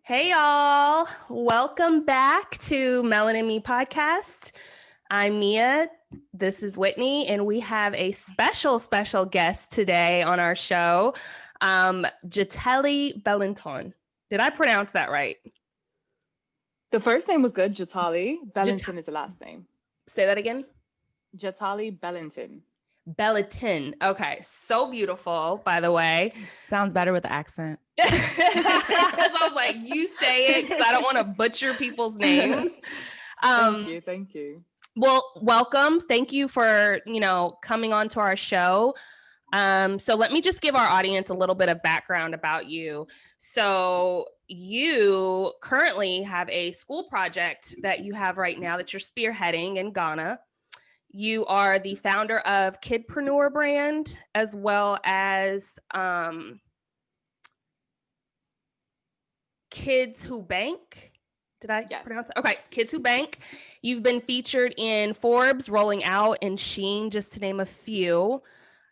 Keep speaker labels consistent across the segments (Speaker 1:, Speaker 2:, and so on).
Speaker 1: Hey y'all, welcome back to Melon and Me podcast. I'm Mia, this is Whitney, and we have a special guest today on our show, Jatali Bellanton. Did I pronounce that right?
Speaker 2: The first name was good, Jatali. Bellanton is the last name.
Speaker 1: Say that again.
Speaker 2: Jatali Bellanton.
Speaker 1: Bellanton. Okay, so beautiful, by the way.
Speaker 3: Sounds better with the accent.
Speaker 1: So I was like, you say it because I don't want to butcher people's names.
Speaker 2: Thank you.
Speaker 1: Well, welcome. Thank you for, coming on to our show. So let me just give our audience a little bit of background about you. So you currently have a school project that you have right now that you're spearheading in Ghana. You are the founder of Kidpreneur brand, as well as Kids Who Bank. Did I pronounce that? Okay, Kids Who Bank. You've been featured in Forbes, Rolling Out, and Sheen, just to name a few.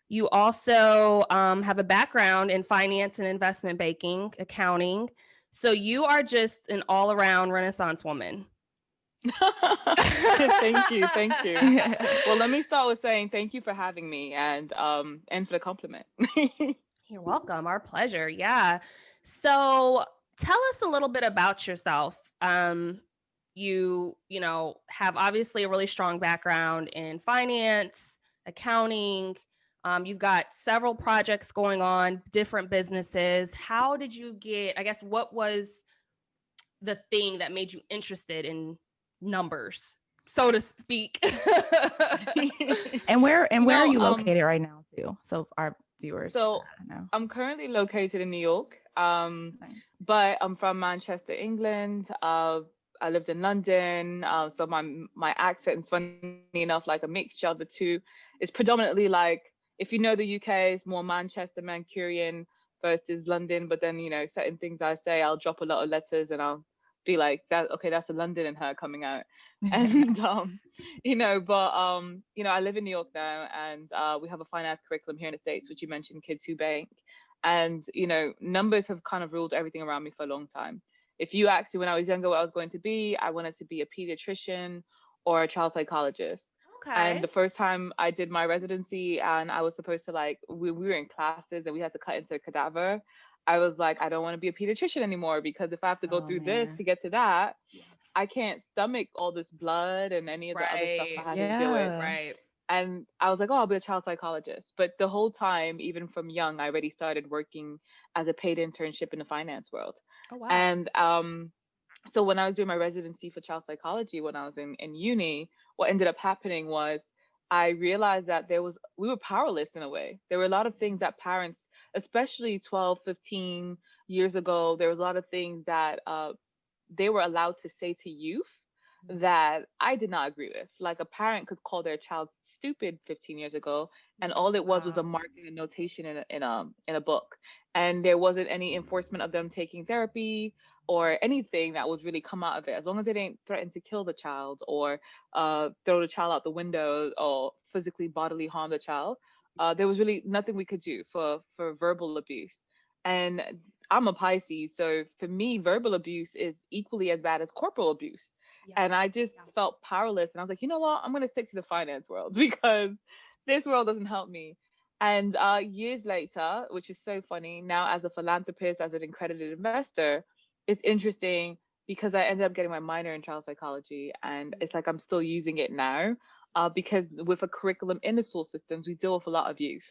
Speaker 1: You also have a background in finance and investment banking, accounting. So you are just an all-around Renaissance woman.
Speaker 2: Thank you. Well, let me start with saying thank you for having me and for the compliment.
Speaker 1: You're welcome. Our pleasure. Yeah. So tell us a little bit about yourself. You have obviously a really strong background in finance, accounting. You've got several projects going on, different businesses. How did you what was the thing that made you interested in numbers, so to speak?
Speaker 3: And where are you located right now too? So our viewers.
Speaker 2: So I'm currently located in New York, but I'm from Manchester, England. I lived in London, so my accent is funny enough, like a mixture of the two. It's predominantly like, if you know the UK, it's more Manchester, Mancunian versus London. But then, certain things I say, I'll drop a lot of letters and I'll be like, that, okay, that's a London in her coming out. And, I live in New York now, and we have a finance curriculum here in the States, which you mentioned, Kids Who Bank. And, numbers have kind of ruled everything around me for a long time. If you asked me when I was younger what I was going to be, I wanted to be a pediatrician or a child psychologist.
Speaker 1: Okay.
Speaker 2: And the first time I did my residency and I was supposed to we were in classes and we had to cut into a cadaver, I was like, I don't want to be a pediatrician anymore, because if I have to go through this to get to that, I can't stomach all this blood and any of the other stuff I had to deal with.
Speaker 1: Right.
Speaker 2: And I was like, oh, I'll be a child psychologist. But the whole time, even from young, I already started working as a paid internship in the finance world.
Speaker 1: Oh, wow.
Speaker 2: And so when I was doing my residency for child psychology, when I was in uni, what ended up happening was I realized that we were powerless in a way. There were a lot of things that parents, especially 12, 15 years ago, there was a lot of things that they were allowed to say to youth that I did not agree with. Like, a parent could call their child stupid 15 years ago, and all it was a marking and notation in a book, and there wasn't any enforcement of them taking therapy or anything that would really come out of it, as long as they didn't threaten to kill the child or throw the child out the window or physically bodily harm the child. There was really nothing we could do for verbal abuse. And I'm a Pisces, so for me, verbal abuse is equally as bad as corporal abuse. And I just felt powerless. And I was like, you know what? I'm going to stick to the finance world because this world doesn't help me. And years later, which is so funny, now as a philanthropist, as an accredited investor, it's interesting because I ended up getting my minor in child psychology. And it's like I'm still using it now. Because with a curriculum in the school systems, we deal with a lot of youth.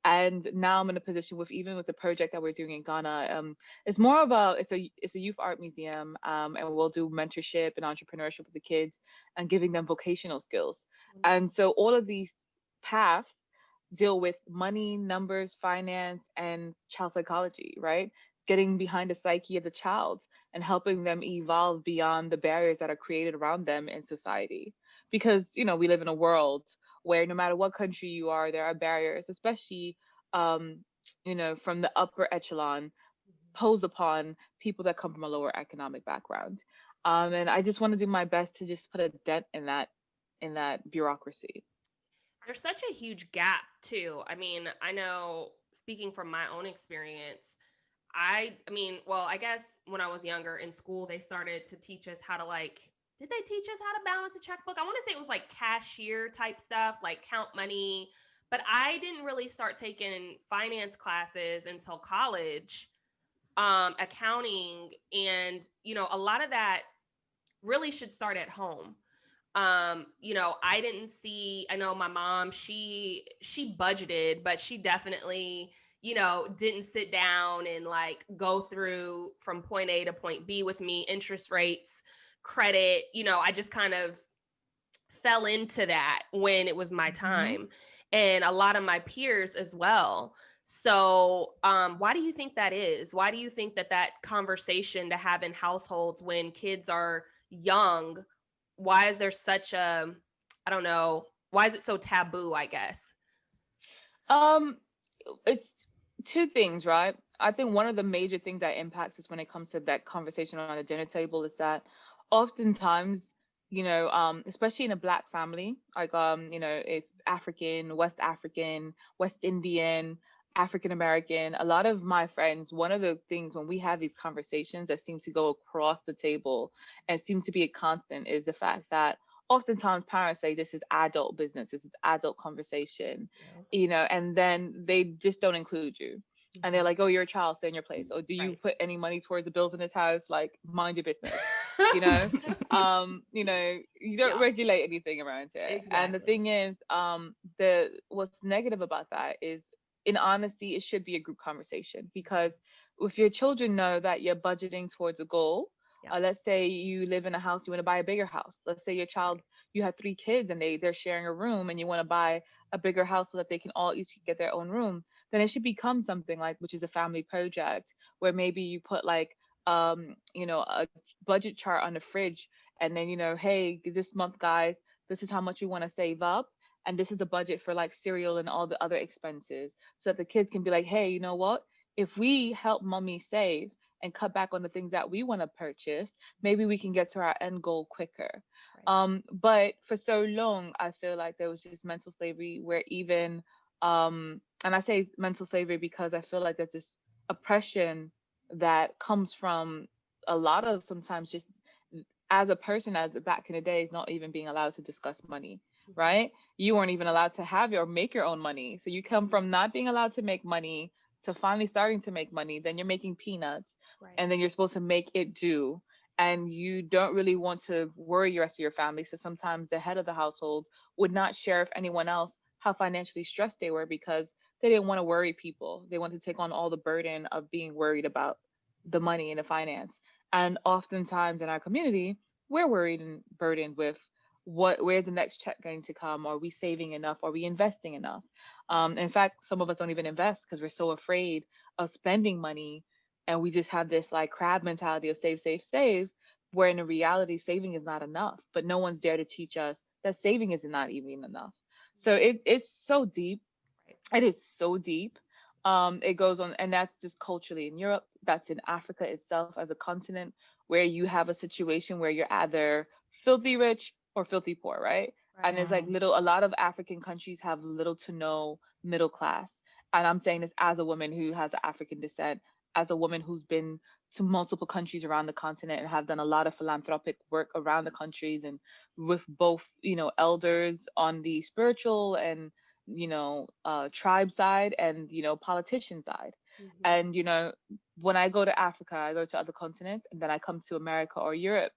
Speaker 2: And now I'm in a position even with the project that we're doing in Ghana, it's more of it's a youth art museum, and we'll do mentorship and entrepreneurship with the kids and giving them vocational skills. And so all of these paths deal with money, numbers, finance, and child psychology, right? Getting behind the psyche of the child and helping them evolve beyond the barriers that are created around them in society. Because, we live in a world where no matter what country you are, there are barriers, especially, from the upper echelon posed upon people that come from a lower economic background. And I just want to do my best to just put a dent in that bureaucracy.
Speaker 1: There's such a huge gap too. I mean, I know, speaking from my own experience, I mean, well, I guess when I was younger in school, they started to teach us how to did they teach us how to balance a checkbook? I want to say it was like cashier type stuff, like count money. But I didn't really start taking finance classes until college, accounting. And, a lot of that really should start at home. I know my mom, she budgeted, but she definitely, didn't sit down and like go through from point A to point B with me, interest rates, credit. I just kind of fell into that when it was my
Speaker 3: Mhm.
Speaker 1: time, and a lot of my peers as well. So, why do you think that is? Why do you think that conversation to have in households when kids are young, why is there such a, I don't know, why is it so taboo, I guess?
Speaker 2: Um, it's two things, right? I think one of the major things that impacts us when it comes to that conversation around the dinner table is that oftentimes, especially in a black family, like if African, West African, West Indian, African American, a lot of my friends, one of the things when we have these conversations that seem to go across the table and seems to be a constant is the fact that oftentimes parents say this is adult business, this is adult conversation,
Speaker 1: Yeah.
Speaker 2: and then they just don't include you. And they're
Speaker 1: Mhm.
Speaker 2: like, oh, you're a child, stay in your place. Or do you
Speaker 1: Right.
Speaker 2: put any money towards the bills in this house? Like, mind your business. You know, you don't
Speaker 1: Yeah,
Speaker 2: regulate anything around it. And the
Speaker 1: exactly.
Speaker 2: thing is, the what's negative about that is, in honesty, it should be a group conversation because if your children know that you're budgeting towards a goal,
Speaker 1: Yep.
Speaker 2: let's say you live in a house, you want to buy a bigger house. Let's say your child,
Speaker 1: Right.
Speaker 2: you have 3 kids and they're sharing a room, and you want to buy a bigger house so that they can all each get their own room. Then it should become something like, which is a family project, where maybe you put like a budget chart on the fridge, and then hey, this month, guys, this is how much we want to save up, and this is the budget for like cereal and all the other expenses, so that the kids can be like, hey, you know what, if we help mommy save and cut back on the things that we want to purchase, maybe we can get to our end goal quicker.
Speaker 1: Right.
Speaker 2: But for so long, I feel like there was just mental slavery where even, and I say mental slavery because I feel like there's this oppression that comes from a lot of sometimes just as a person, as back in the days, not even being allowed to discuss money,
Speaker 1: Mhm.
Speaker 2: right? You weren't even allowed to have your make your own money. So you come
Speaker 1: Mhm.
Speaker 2: from not being allowed to make money to finally starting to make money, then you're making peanuts,
Speaker 1: Right.
Speaker 2: and then you're supposed to make it do. And you don't really want to worry the rest of your family. So sometimes the head of the household would not share with anyone else how financially stressed they were because they didn't want to worry people. They wanted to take on all the burden of being worried about the money and the finance. And oftentimes in our community, we're worried and burdened with where's the next check going to come? Are we saving enough? Are we investing enough? In fact, some of us don't even invest because we're so afraid of spending money, and we just have this like crab mentality of save, save, save, where in reality saving is not enough. But no one's there to teach us that saving is not even enough. So it's so deep.
Speaker 1: Right.
Speaker 2: It is so deep. It goes on, and that's just culturally in Europe. That's in Africa itself as a continent, where you have a situation where you're either filthy rich or filthy poor, right? And
Speaker 1: Right.
Speaker 2: it's like
Speaker 3: Mm.
Speaker 2: a lot of African countries have little to no middle class. And I'm saying this as a woman who has African descent, as a woman who's been to multiple countries around the continent and have done a lot of philanthropic work around the countries, and with both, elders on the spiritual and tribe side, and politician side.
Speaker 1: Mhm.
Speaker 2: And when I go to Africa, I go to other continents, and then I come to America or Europe,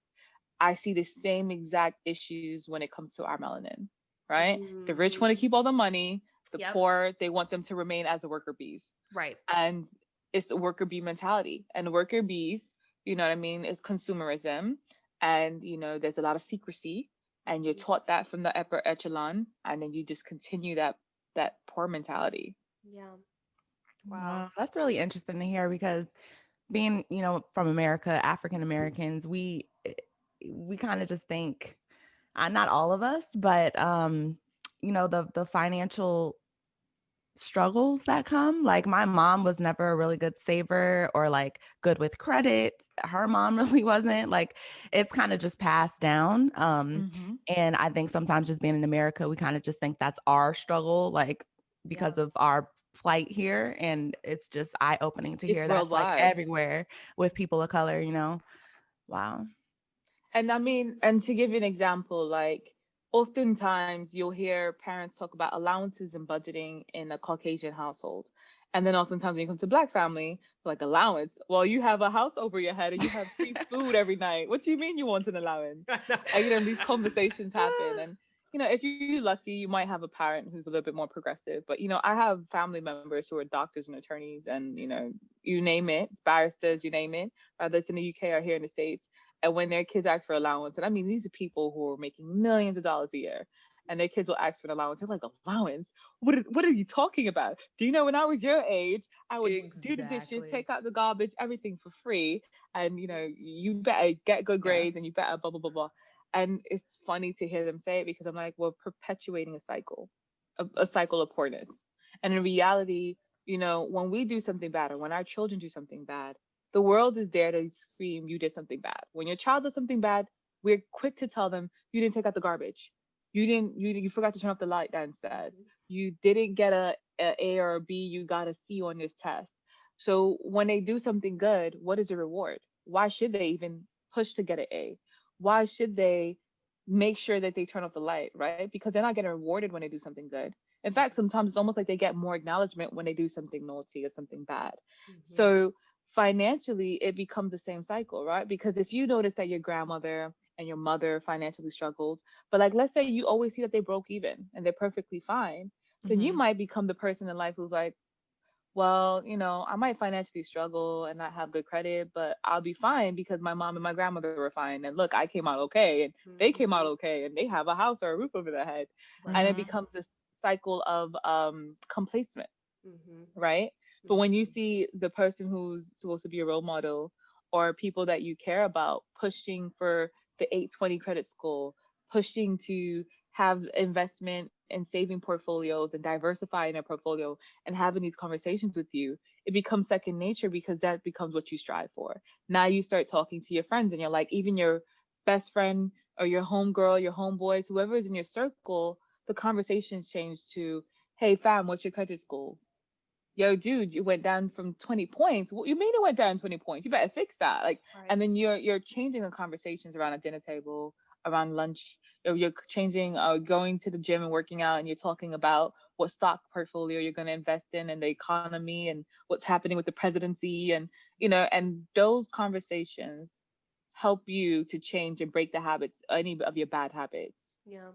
Speaker 2: I see the same exact issues when it comes to our melanin, right? The rich want to
Speaker 1: Mhm.
Speaker 2: keep all the money, the
Speaker 1: Yep.
Speaker 2: poor, they want them to remain as the worker bees.
Speaker 1: Right.
Speaker 2: And it's the worker bee mentality. And worker bees, you know what I mean, is consumerism. And there's a lot of secrecy, and you're
Speaker 1: Mhm.
Speaker 2: taught that from the upper echelon, and then you just continue that poor mentality.
Speaker 1: Yeah. Wow.
Speaker 3: Wow, that's really interesting to hear because being, from America, African Americans, we kind of just think, not all of us, but the financial struggles that come. Like my mom was never a really good saver or like good with credit. Her mom really wasn't. Like it's kind of just passed down.
Speaker 2: Mm-hmm.
Speaker 3: And I think sometimes just being in America, we kind of just think that's our struggle, like
Speaker 1: Yeah.
Speaker 3: because of our plight here, and it's just eye-opening to
Speaker 2: It's
Speaker 3: hear that's like
Speaker 2: worldwide.
Speaker 3: everywhere with people of color, you know. Wow.
Speaker 2: And I mean, and to give you an example, like oftentimes you'll hear parents talk about allowances and budgeting in a Caucasian household. And then oftentimes when you come to Black family, like allowance, well, you have a house over your head and you have free food every night. What do you mean you want an allowance? And these conversations happen. And if you're lucky, you might have a parent who's a little bit more progressive. But I have family members who are doctors and attorneys and you name it, barristers, you name it, whether it's in the UK or here in the States. And when their kids ask for allowance, and I mean, these are people who are making millions of dollars a year, and their kids will ask for an allowance. It's like, allowance? What are you talking about? Do you know when I was your age, I would do the dishes,
Speaker 1: Exactly.
Speaker 2: take out the garbage, everything for free, and you better get good
Speaker 3: Yeah.
Speaker 2: grades and you better blah blah blah blah. And it's funny to hear them say it because I'm like, we're perpetuating a cycle, a cycle of poorness. And in reality, when we do something bad or when our children do something bad, the world is there to scream, you did something bad. When your child does something bad, we're quick to tell them, you didn't take out the garbage. You forgot to turn off the light downstairs. You didn't get a or a B, you got a C on this test. So when they do something good, what is the reward? Why should they even push to get an A? Why should they make sure that they turn off the light, right? Because they're not getting rewarded when they do something good. In fact, sometimes it's almost like they get more acknowledgement when they do something naughty or something bad.
Speaker 1: Mhm.
Speaker 2: So financially, it becomes the same cycle, right? Because if you notice that your grandmother and your mother financially struggled, but like let's say you always see that they broke even and they're perfectly fine, then you
Speaker 3: Mhm.
Speaker 2: might become the person in life who's like, well, I might financially struggle and not have good credit, but I'll be fine because my mom and my grandmother were fine. And look, I came out okay and they came out
Speaker 1: Mhm.
Speaker 2: okay and they have a house or a roof over their head. And
Speaker 1: Right.
Speaker 2: it
Speaker 3: Mhm.
Speaker 2: becomes this cycle of complacement,
Speaker 1: Mhm.
Speaker 2: right? But when you
Speaker 1: Mhm.
Speaker 2: see the person who's supposed to be a role model or people that you care about pushing for the 820 credit score, pushing to have investment and saving portfolios and diversifying their portfolio and having these conversations with you, it becomes second nature because that becomes what you strive for. Now you start talking to your friends and you're like, even your best friend or your homegirl, your homeboys, whoever is in your circle, the conversations change to, hey fam, what's your credit score? Yo, dude, you went down from 20 points. What you mean it went down 20 points? You better fix that. Like,
Speaker 1: Right.
Speaker 2: and then you're changing the conversations around a dinner table, around lunch. You're changing, going to the gym and working out, and you're talking about what stock portfolio you're going to invest in, and the economy, and what's happening with the presidency, and and those conversations help you to change and break the habits, any of your bad habits.
Speaker 1: Yeah.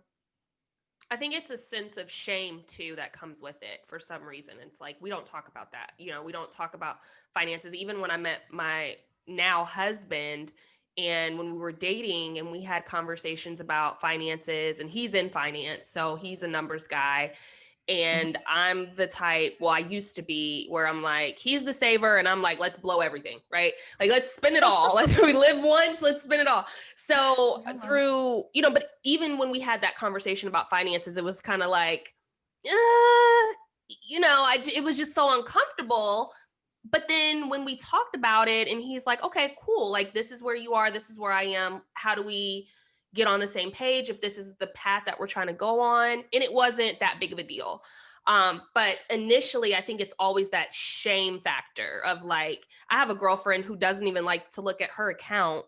Speaker 1: I think it's a sense of shame too that comes with it for some reason. It's like we don't talk about that. We don't talk about finances. Even when I met my now husband and when we were dating and we had conversations about finances, and he's in finance, so he's a numbers guy. And I'm the type, well, I used to be, where I'm like, he's the saver, and I'm like, let's blow everything, right? Like, let's spend it all. We live once, let's spend it all. So
Speaker 3: Yeah.
Speaker 1: through, but even when we had that conversation about finances, it was kind of like, it was just so uncomfortable. But then when we talked about it, and he's like, okay, cool. Like, this is where you are. This is where I am. How do we get on the same page if this is the path that we're trying to go on? And it wasn't that big of a deal. But initially, I think it's always that shame factor of like, I have a girlfriend who doesn't even like to look at her account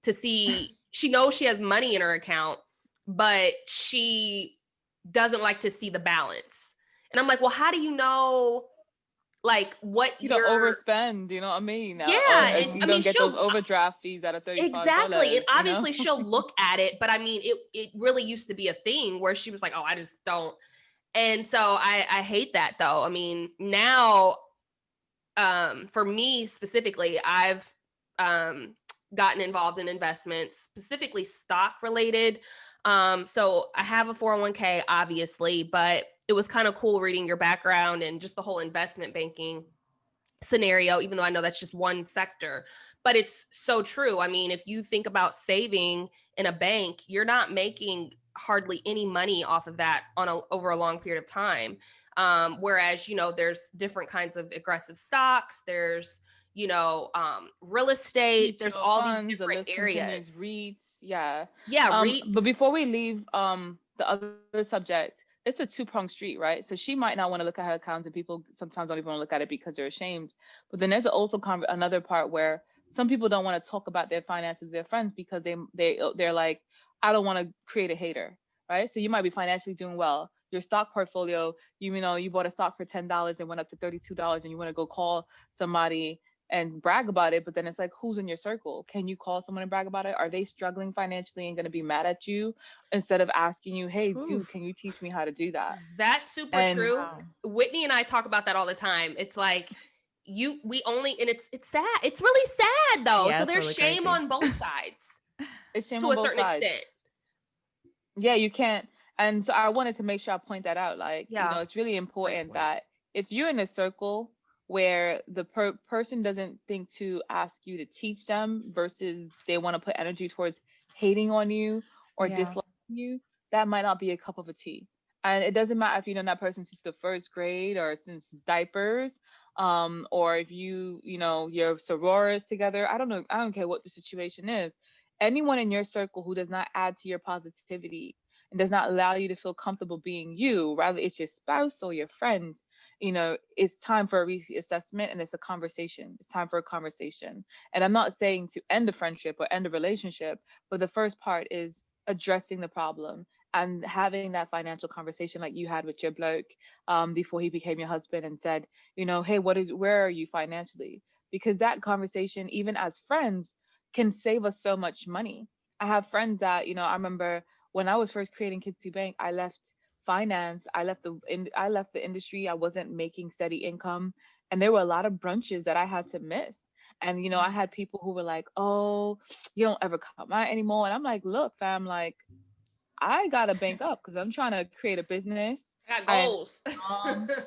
Speaker 1: to see, she knows she has money in her account, but she doesn't like to see the balance. And I'm like, well, how do you know like what
Speaker 2: You don't
Speaker 1: you're,
Speaker 2: overspend, you know what I mean?
Speaker 1: yeah, and
Speaker 2: You
Speaker 1: I mean
Speaker 2: don't get those
Speaker 1: she'll,
Speaker 2: overdraft fees out of
Speaker 1: exactly,
Speaker 2: $35,
Speaker 1: and obviously she'll look at it, but I mean it really used to be a thing where she was like, oh, I just don't. And so I hate that though. I mean, now for me specifically, I've um gotten involved in investments, specifically stock related. So I have a 401k obviously, but it was kind of cool reading your background and just the whole investment banking scenario, even though I know that's just one sector. But it's so true. I mean, if you think about saving in a bank, you're not making hardly any money off of that over a long period of time. Whereas, there's different kinds of aggressive stocks. There's, real estate. There's
Speaker 2: mutual
Speaker 1: all these
Speaker 2: funds, the
Speaker 1: different
Speaker 2: list
Speaker 1: areas.
Speaker 2: continues, REITs, yeah.
Speaker 1: Yeah,
Speaker 2: But
Speaker 1: REITs.
Speaker 2: before we leave the other subject, it's a two-pronged street, right? So she might not want to look at her accounts, and people sometimes don't even want to look at it because they're ashamed. But then there's also another part where some people don't want to talk about their finances with their friends because they're like, I don't want to create a hater, right? So you might be financially doing well. Your stock portfolio, you know, you bought a stock for $10 and went up to $32, and you want to go call somebody and brag about it, but then it's like, who's in your circle? Can you call someone and brag about it? Are they struggling financially and going to be mad at you instead of asking you, hey, dude,
Speaker 3: Oof.
Speaker 2: can you teach me how to do that?
Speaker 1: That's super
Speaker 2: And
Speaker 1: true.
Speaker 3: Wow.
Speaker 1: Whitney and I talk about that all the time. It's like we only, and it's sad. It's really sad though.
Speaker 3: Yeah,
Speaker 1: So
Speaker 3: it's
Speaker 1: there's
Speaker 3: really
Speaker 1: shame
Speaker 3: crazy.
Speaker 1: on both sides
Speaker 2: it's shame
Speaker 1: to
Speaker 2: on
Speaker 1: a
Speaker 2: both
Speaker 1: certain
Speaker 2: sides.
Speaker 1: extent.
Speaker 2: Yeah, you can't. And so I wanted to make sure I point that out. Like, you
Speaker 1: Yeah.
Speaker 2: know, it's really
Speaker 1: That's a great
Speaker 2: important
Speaker 1: point.
Speaker 2: that if you're in a circle where the person doesn't think to ask you to teach them versus they want to put energy towards hating on you or
Speaker 3: Yeah.
Speaker 2: disliking you, that might not be a cup of a tea. And it doesn't matter if you know that person since the first grade or since diapers, or if you know, you're sorors together. I don't know. I don't care what the situation is. Anyone in your circle who does not add to your positivity and does not allow you to feel comfortable being you, rather it's your spouse or your friends, you know, it's time for a reassessment, and it's a conversation. It's time for a conversation. And I'm not saying to end the friendship or end the relationship, but the first part is addressing the problem and having that financial conversation like you had with your bloke, before he became your husband, and said, you know, hey, where are you financially? Because that conversation, even as friends, can save us so much money. I have friends that, you know, I remember when I was first creating Kidsy Bank, I left finance. I left the industry. I wasn't making steady income, and there were a lot of brunches that I had to miss. And you know, I had people who were like, "Oh, you don't ever come out anymore." And I'm like, "Look, fam, like I gotta bank up because I'm trying to create a business.
Speaker 1: I got
Speaker 2: I am
Speaker 1: goals.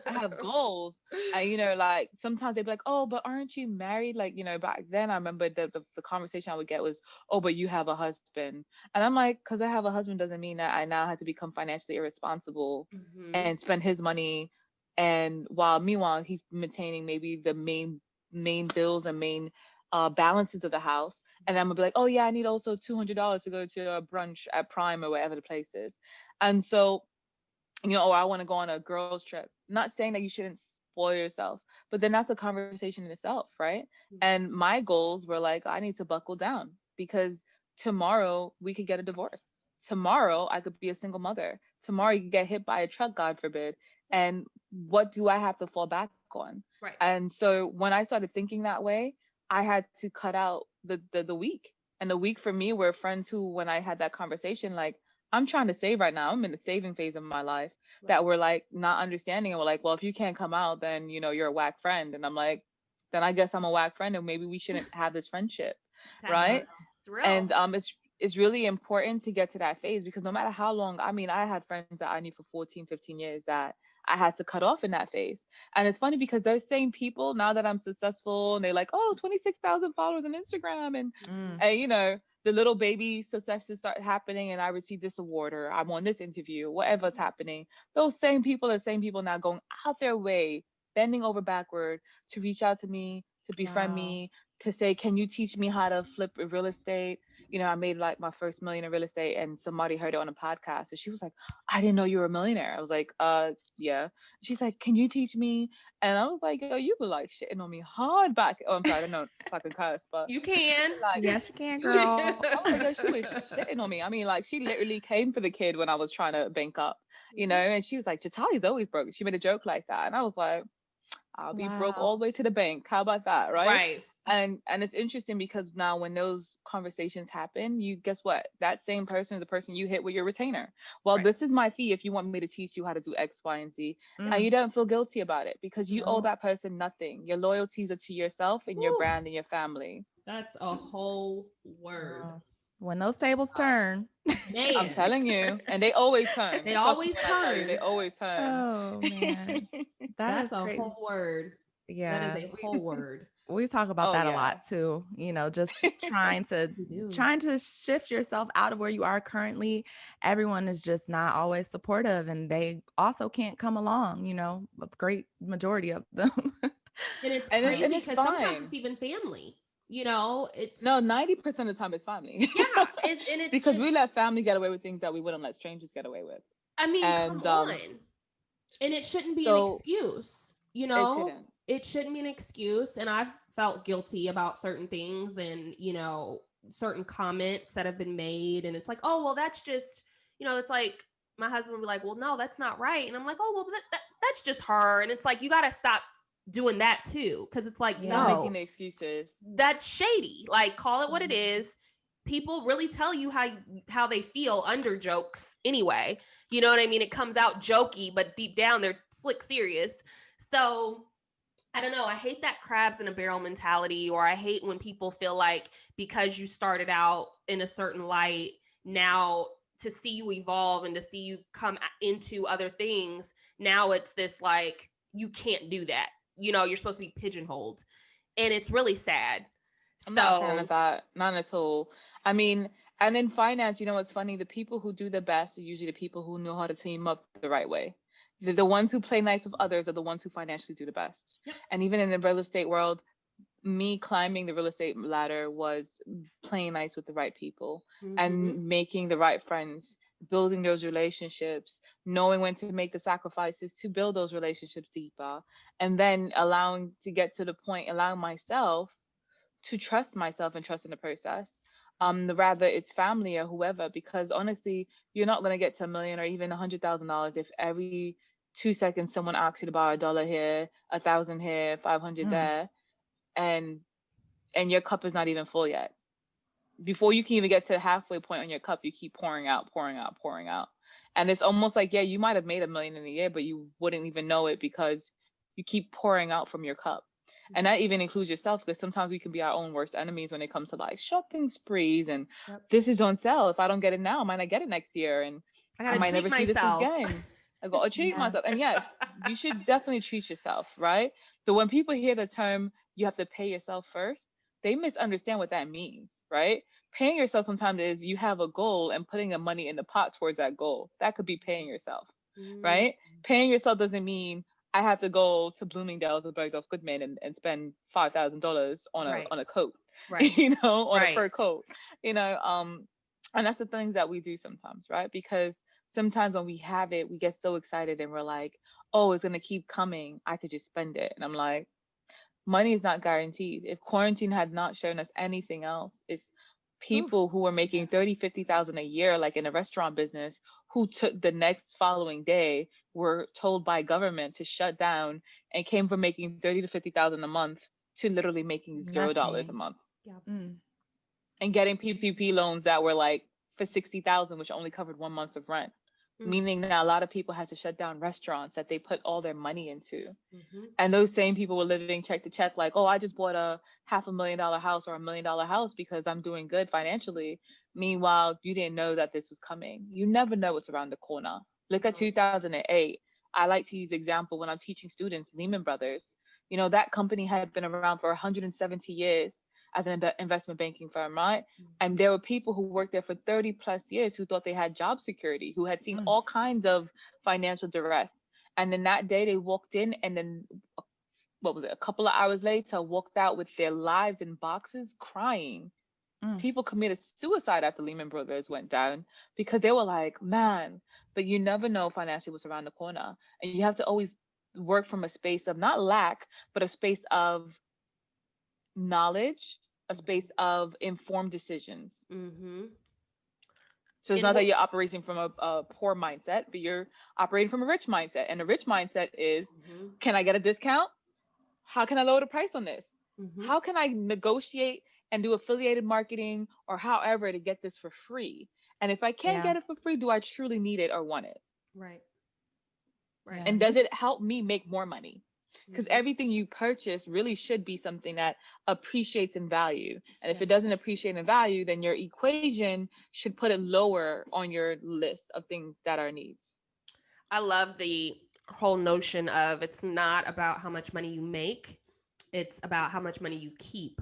Speaker 2: I have goals. And you know, like sometimes they'd be like, "Oh, but aren't you married?" Like, you know, back then I remember the conversation I would get was, "Oh, but you have a husband." And I'm like, "Cause I have a husband doesn't mean that I now have to become financially irresponsible
Speaker 1: Hmm.
Speaker 2: and spend his money." And while meanwhile he's maintaining maybe the main bills and main balances of the house. And I'm gonna be like, "Oh yeah, I need also $200 to go to a brunch at Prime or wherever the place is." And so, you know, or I want to go on a girls trip. Not saying that you shouldn't spoil yourself, but then that's a conversation in itself, right? And my goals were like, I need to buckle down because tomorrow we could get a divorce. Tomorrow I could be a single mother. Tomorrow you could get hit by a truck, God forbid. And what do I have to fall back on?
Speaker 1: Right.
Speaker 2: And so when I started thinking that way, I had to cut out the week. And the week for me were friends who, when I had that conversation, like, I'm trying to save right now. I'm in the saving phase of my life,
Speaker 1: Right.
Speaker 2: that were like not understanding and were like, well, if you can't come out, then you know you're a whack friend. And I'm like, then I guess I'm a whack friend, and maybe we shouldn't have this friendship,
Speaker 1: Exactly.
Speaker 2: right?
Speaker 1: It's real.
Speaker 2: And it's really important to get to that phase because no matter how long, I mean, I had friends that I knew for 14, 15 years that I had to cut off in that phase. And it's funny because those same people, now that I'm successful, and they're like, oh, 26,000 followers on Instagram,
Speaker 3: Mm.
Speaker 2: and you know, the little baby successes start happening, and I received this award, or I'm on this interview, whatever's happening. Those same people are the same people now going out their way, bending over backward to reach out to me, to befriend
Speaker 3: Wow.
Speaker 2: me, to say, can you teach me how to flip real estate? You know, I made like my first million in real estate, and somebody heard it on a podcast, and she was like, I didn't know you were a millionaire. I was like, yeah. She's like, can you teach me? And I was like, yo, you were like shitting on me hard back. Oh, I'm sorry, I don't know if I can curse, but
Speaker 1: You can.
Speaker 2: like,
Speaker 3: Yes, you can,
Speaker 2: she was,
Speaker 3: girl.
Speaker 2: I was like, yo, she was shitting on me. I mean, like, she literally came for the kid when I was trying to bank up, you know, and she was like, Jatali's always broke. She made a joke like that. And I was like, I'll be broke
Speaker 3: Wow.
Speaker 2: all the way to the bank. How about that, right?
Speaker 1: Right.
Speaker 2: And it's interesting because now when those conversations happen, you guess what? That same person is the person you hit with your retainer. Well,
Speaker 1: Right.
Speaker 2: this is my fee if you want me to teach you how to do X, Y, and Z. And
Speaker 3: Mm.
Speaker 2: you don't feel guilty about it because you owe
Speaker 3: No.
Speaker 2: that person nothing. Your loyalties are to yourself and your
Speaker 1: Woo.
Speaker 2: brand and your family.
Speaker 1: That's a whole word.
Speaker 3: Wow. When those tables turn.
Speaker 2: I'm
Speaker 1: Man,
Speaker 2: telling you. And they always turn.
Speaker 1: they
Speaker 2: Trust me
Speaker 1: always
Speaker 2: when I tell you, they
Speaker 1: turn.
Speaker 2: always turn.
Speaker 3: Oh man. That
Speaker 1: That's
Speaker 3: is
Speaker 1: a
Speaker 3: crazy.
Speaker 1: whole word. That is
Speaker 3: Yeah.
Speaker 1: a whole word.
Speaker 3: We talk about
Speaker 2: Oh
Speaker 3: that a
Speaker 2: yeah.
Speaker 3: lot too, just trying to
Speaker 1: We do.
Speaker 3: shift yourself out of where you are currently. Everyone is just not always supportive, and they also can't come along, a great majority of them.
Speaker 1: And it's
Speaker 2: And
Speaker 1: crazy
Speaker 2: it's
Speaker 1: because sometimes
Speaker 2: fine.
Speaker 1: it's even family. It's
Speaker 2: No, 90% of the time it's family.
Speaker 1: yeah, it's and it's
Speaker 2: Because we
Speaker 1: just
Speaker 2: let family get away with things that we wouldn't let strangers get away with.
Speaker 1: I mean, come
Speaker 2: And
Speaker 1: on. And it shouldn't be an
Speaker 2: so
Speaker 1: excuse, you
Speaker 2: it
Speaker 1: know?
Speaker 2: shouldn't.
Speaker 1: It shouldn't be an excuse. And I've felt guilty about certain things and, certain comments that have been made. And it's like, oh, well, that's just, it's like my husband would be like, well, no, that's not right. And I'm like, oh, well, that's just her. And it's like, you got to stop doing that too. Cause it's like,
Speaker 2: Stop making
Speaker 1: no,
Speaker 2: the excuses.
Speaker 1: that's shady. Like, call it what it is. People really tell you how they feel under jokes anyway. You know what I mean? It comes out jokey, but deep down they're slick serious. So I don't know. I hate that crabs in a barrel mentality, or I hate when people feel like because you started out in a certain light, now to see you evolve and to see you come into other things, now it's this like, you can't do that. You're supposed to be pigeonholed. And it's really sad.
Speaker 2: I'm not a fan of
Speaker 1: So,
Speaker 2: that. Not at all. I mean, and in finance, you know what's funny? The people who do the best are usually the people who know how to team up the right way. The ones who play nice with others are the ones who financially do the best.
Speaker 1: yep.
Speaker 2: And even in the real estate world, me climbing the real estate ladder was playing nice with the right people
Speaker 1: Mm-hmm.
Speaker 2: and making the right friends, building those relationships, knowing when to make the sacrifices to build those relationships deeper, and then allowing to get to the point, allowing myself to trust myself and trust in the process. Rather it's family or whoever, because honestly, you're not going to get to a million or even $100,000 if every 2 seconds someone asks you to borrow $1 here, 1,000 here, 500
Speaker 3: Mm.
Speaker 2: there, and your cup is not even full yet. Before you can even get to the halfway point on your cup, you keep pouring out, pouring out, pouring out. And it's almost like, yeah, you might have made a million in a year, but you wouldn't even know it because you keep pouring out from your cup. And that even includes yourself, because sometimes we can be our own worst enemies when it comes to like shopping sprees and
Speaker 1: Yep.
Speaker 2: this is on sale. If I don't get it now, I might not get it next year. And
Speaker 1: I
Speaker 2: I
Speaker 1: gotta
Speaker 2: might
Speaker 1: treat
Speaker 2: never see this
Speaker 1: myself.
Speaker 2: again. I gotta treat
Speaker 3: Yeah.
Speaker 2: myself. And yes, you should definitely treat yourself, right? So when people hear the term you have to pay yourself first, they misunderstand what that means, right? Paying yourself sometimes is you have a goal and putting the money in the pot towards that goal. That could be paying yourself,
Speaker 1: Mm,
Speaker 2: right? Paying yourself doesn't mean I have to go to Bloomingdale's or Bergdorf Goodman and spend $5,000 on a
Speaker 1: right,
Speaker 2: coat,
Speaker 1: right,
Speaker 2: on a
Speaker 1: right.
Speaker 2: fur coat, you know. And that's the things that we do sometimes, right? Because sometimes when we have it, we get so excited and we're like, oh, it's gonna keep coming. I could just spend it. And I'm like, money is not guaranteed. If quarantine had not shown us anything else, it's
Speaker 1: Oof.
Speaker 2: people who were making 30, 50,000 a year, like in a restaurant business, who took the next following day were told by government to shut down and came from making 30 to 50,000 a month to literally making $0 a
Speaker 3: Nothing.
Speaker 2: month
Speaker 1: Yeah.
Speaker 3: Mm.
Speaker 2: and getting PPP loans that were like for 60,000, which only covered 1 month of rent.
Speaker 1: Mm,
Speaker 2: Meaning that a lot of people had to shut down restaurants that they put all their money into.
Speaker 1: mm-hmm.
Speaker 2: And those same people were living check to check, like, oh, I just bought a $500,000 house or $1 million house because I'm doing good financially. Meanwhile, you didn't know that this was coming. You never know what's around the corner. Look at
Speaker 1: No.
Speaker 2: 2008. I like to use the example when I'm teaching students, Lehman Brothers. That company had been around for 170 years as an investment banking firm, right? And
Speaker 1: Mhm.
Speaker 2: there were people who worked there for 30 plus years who thought they had job security, who had seen
Speaker 3: Mm.
Speaker 2: all kinds of financial duress. And then that day they walked in, and then what was it, a couple of hours later, walked out with their lives in boxes crying.
Speaker 3: Mm.
Speaker 2: People committed suicide after Lehman Brothers went down because they were like, man, but you never know financially what's around the corner. And you have to always work from a space of not lack, but a space of knowledge, a space of informed decisions.
Speaker 1: Mm-hmm.
Speaker 2: So it's
Speaker 1: And
Speaker 2: not that
Speaker 1: what?
Speaker 2: you're operating from a poor mindset, but you're operating from a rich mindset. And a rich mindset is,
Speaker 1: Mm-hmm.
Speaker 2: can I get a discount? How can I lower the price on this?
Speaker 1: Mm-hmm.
Speaker 2: How can I negotiate and do affiliated marketing or however to get this for free? And if I can't
Speaker 3: Yeah.
Speaker 2: get it for free, do I truly need it or want it?
Speaker 1: Right. Right.
Speaker 3: Yeah.
Speaker 2: And does it help me make more money? Because
Speaker 1: Mm-hmm.
Speaker 2: everything you purchase really should be something that appreciates in value. And if it
Speaker 1: Yes.
Speaker 2: doesn't appreciate in value, then your equation should put it lower on your list of things that are needs.
Speaker 1: I love the whole notion of it's not about how much money you make, it's about how much money you keep.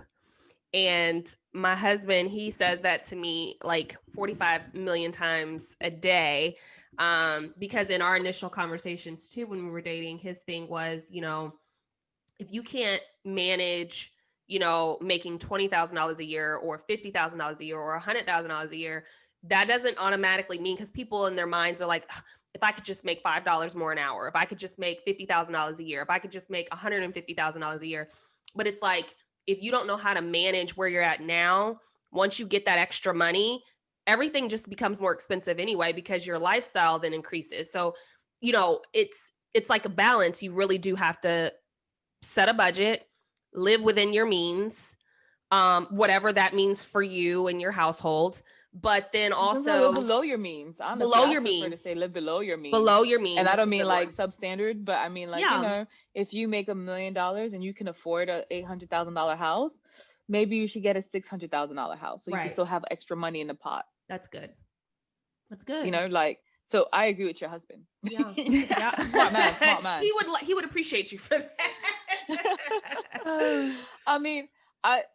Speaker 1: And my husband, he says that to me like 45 million times a day. Because in our initial conversations too, when we were dating, his thing was, if you can't manage, making $20,000 a year or $50,000 a year or $100,000 a year, that doesn't automatically mean, because people in their minds are like, if I could just make $5 more an hour, if I could just make $50,000 a year, if I could just make $150,000 a year. But it's like, if you don't know how to manage where you're at now, once you get that extra money, everything just becomes more expensive anyway, because your lifestyle then increases. So, it's like a balance. You really do have to set a budget, live within your means, whatever that means for you and your household. But then
Speaker 2: Sometimes live
Speaker 1: also
Speaker 2: below your means. Honestly,
Speaker 1: below
Speaker 2: I
Speaker 1: your
Speaker 2: prefer to
Speaker 1: means,
Speaker 2: say live below your means.
Speaker 1: below your
Speaker 2: And
Speaker 1: means.
Speaker 2: I
Speaker 1: That's
Speaker 2: don't
Speaker 1: a
Speaker 2: mean
Speaker 1: good
Speaker 2: like
Speaker 1: one.
Speaker 2: substandard, but I mean like,
Speaker 1: Yeah.
Speaker 2: if you make $1 million and you can afford a $800,000 house, maybe you should get a $600,000 house so you can
Speaker 1: Right.
Speaker 2: still have extra money in the pot.
Speaker 1: That's good. That's good.
Speaker 2: Like, so I agree with your husband.
Speaker 1: Yeah. Yeah.
Speaker 2: Smart man, smart man.
Speaker 1: He would appreciate you for that.
Speaker 2: I mean,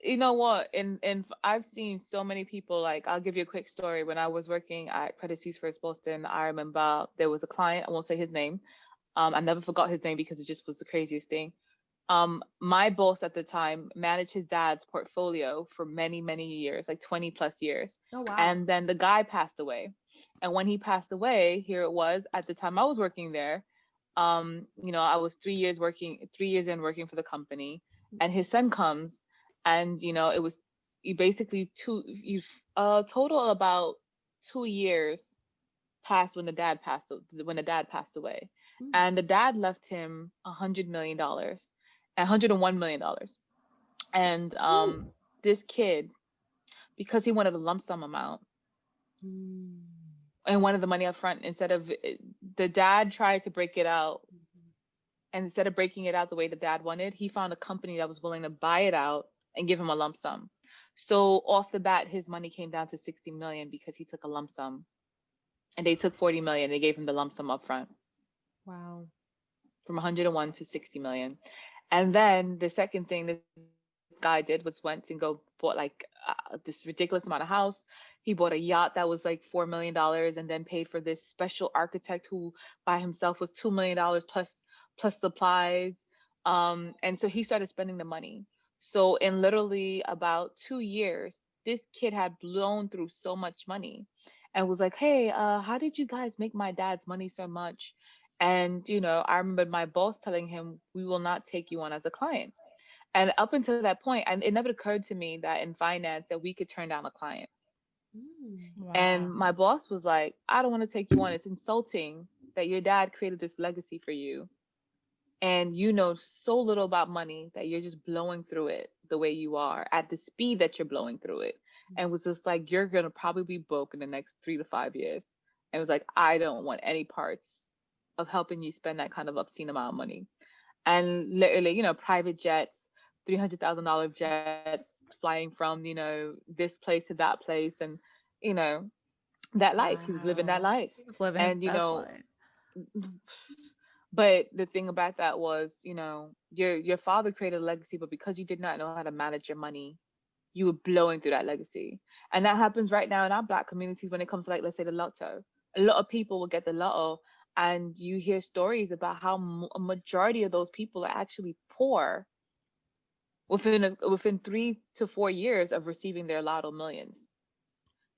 Speaker 2: you know what? And I've seen so many people. Like, I'll give you a quick story. When I was working at Credit Suisse First Boston, I remember there was a client. I won't say his name. I never forgot his name because it just was the craziest thing. My boss at the time managed his dad's portfolio for many, many years, like 20 plus years.
Speaker 1: Oh, wow.
Speaker 2: And then the guy passed away. And when he passed away, here it was at the time I was working there. I was 3 years in working for the company, and his son comes, and it was basically total about 2 years passed when the dad passed away. And the dad left him $100 million, $101 million. And this kid, because he wanted a lump sum amount and wanted the money up front, the dad tried to break it out. And instead of breaking it out the way the dad wanted, he found a company that was willing to buy it out and give him a lump sum. So off the bat, his money came down to 60 million because he took a lump sum, and they took 40 million. They gave him the lump sum up front.
Speaker 1: Wow.
Speaker 2: From 101 to 60 million. And then the second thing this guy did was went and bought like this ridiculous amount of house. He bought a yacht that was like $4 million, and then paid for this special architect who by himself was $2 million plus supplies. And so he started spending the money. So in literally about 2 years, this kid had blown through so much money and was like, hey, how did you guys make my dad's money so much? And, I remember my boss telling him, we will not take you on as a client. And up until that point, and it never occurred to me that in finance that we could turn down a client.
Speaker 3: Wow.
Speaker 2: And my boss was like, I don't want to take you on. It's insulting that your dad created this legacy for you, and you know so little about money that you're just blowing through it the way you are at the speed that you're blowing through it. And was just like, you're going to probably be broke in the next 3 to 5 years. And it was like, I don't want any parts of helping you spend that kind of obscene amount of money. And literally, private jets, $300,000 jets, flying from, this place to that place. And, that life, he was living that life.
Speaker 3: He was living his best life.
Speaker 2: But the thing about that was, your father created a legacy, but because you did not know how to manage your money, you were blowing through that legacy. And that happens right now in our Black communities when it comes to, like, let's say the lotto. A lot of people will get the lotto, and you hear stories about how a majority of those people are actually poor within 3 to 4 years of receiving their lotto millions,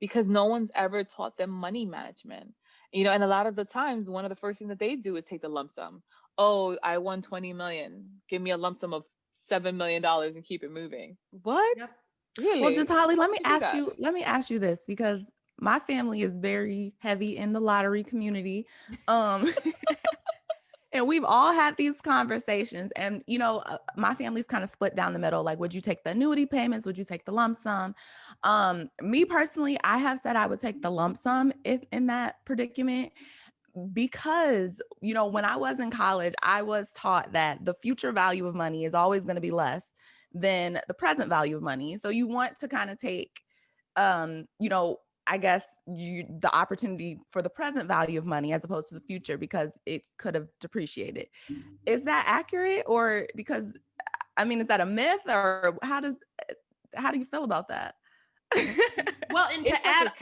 Speaker 2: because no one's ever taught them money management. And a lot of the times, one of the first things that they do is take the lump sum. Oh, I won 20 million. Give me a lump sum of $7 million and keep it moving. What?
Speaker 1: Yep.
Speaker 2: Really?
Speaker 3: Well, Jatali, let me
Speaker 2: Who did
Speaker 3: ask you this, because my family is very heavy in the lottery community. And we've all had these conversations, and my family's kind of split down the middle. Like, would you take the annuity payments? Would you take the lump sum? Me personally, I have said I would take the lump sum if in that predicament, because when I was in college, I was taught that the future value of money is always going to be less than the present value of money. So you want to kind of take I guess the opportunity for the present value of money as opposed to the future, because it could have depreciated. Is that accurate? Or because, is that a myth, or how do you feel about that?
Speaker 1: Well, and to add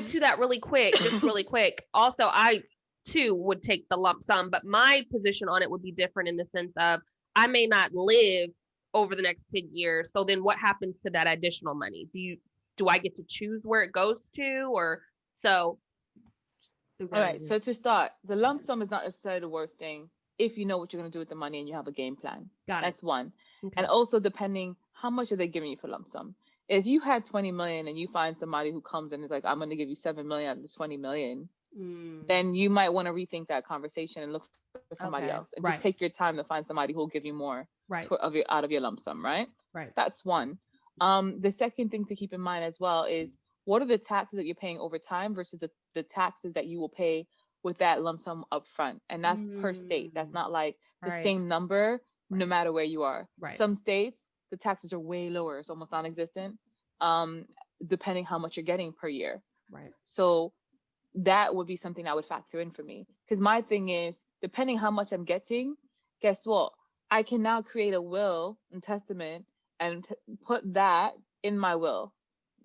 Speaker 1: to that really quick, just really quick. Also, I too would take the lump sum, but my position on it would be different in the sense of I may not live over the next 10 years. So then what happens to that additional money? Do I get to choose where it goes to? Or so
Speaker 2: All right. So to start, the lump sum is not necessarily the worst thing if you know what you're going to do with the money and you have a game plan.
Speaker 1: Got it.
Speaker 2: That's one.
Speaker 1: Okay.
Speaker 2: And also depending how much are they giving you for lump sum. If you had 20 million and you find somebody who comes and is like, I'm going to give you 7 million out of the 20 million,
Speaker 1: Mm.
Speaker 2: then you might want to rethink that conversation and look for somebody else and just take
Speaker 1: Right.
Speaker 2: your time to find somebody who will give you more
Speaker 1: Right.
Speaker 2: out of your lump sum, right?
Speaker 1: Right.
Speaker 2: That's one. The second thing to keep in mind as well is what are the taxes that you're paying over time versus the taxes that you will pay with that lump sum up front. And that's per state. That's
Speaker 1: Mm.
Speaker 2: not like the
Speaker 3: Right.
Speaker 2: same number no
Speaker 1: Right.
Speaker 2: matter where you are.
Speaker 1: Right.
Speaker 2: Some states, the taxes are way lower. It's almost non-existent, um, depending how much you're getting per year.
Speaker 1: Right.
Speaker 2: So that would be something I would factor in for me. Because my thing is, depending how much I'm getting, guess what? I can now create a will and testament and put that in my will,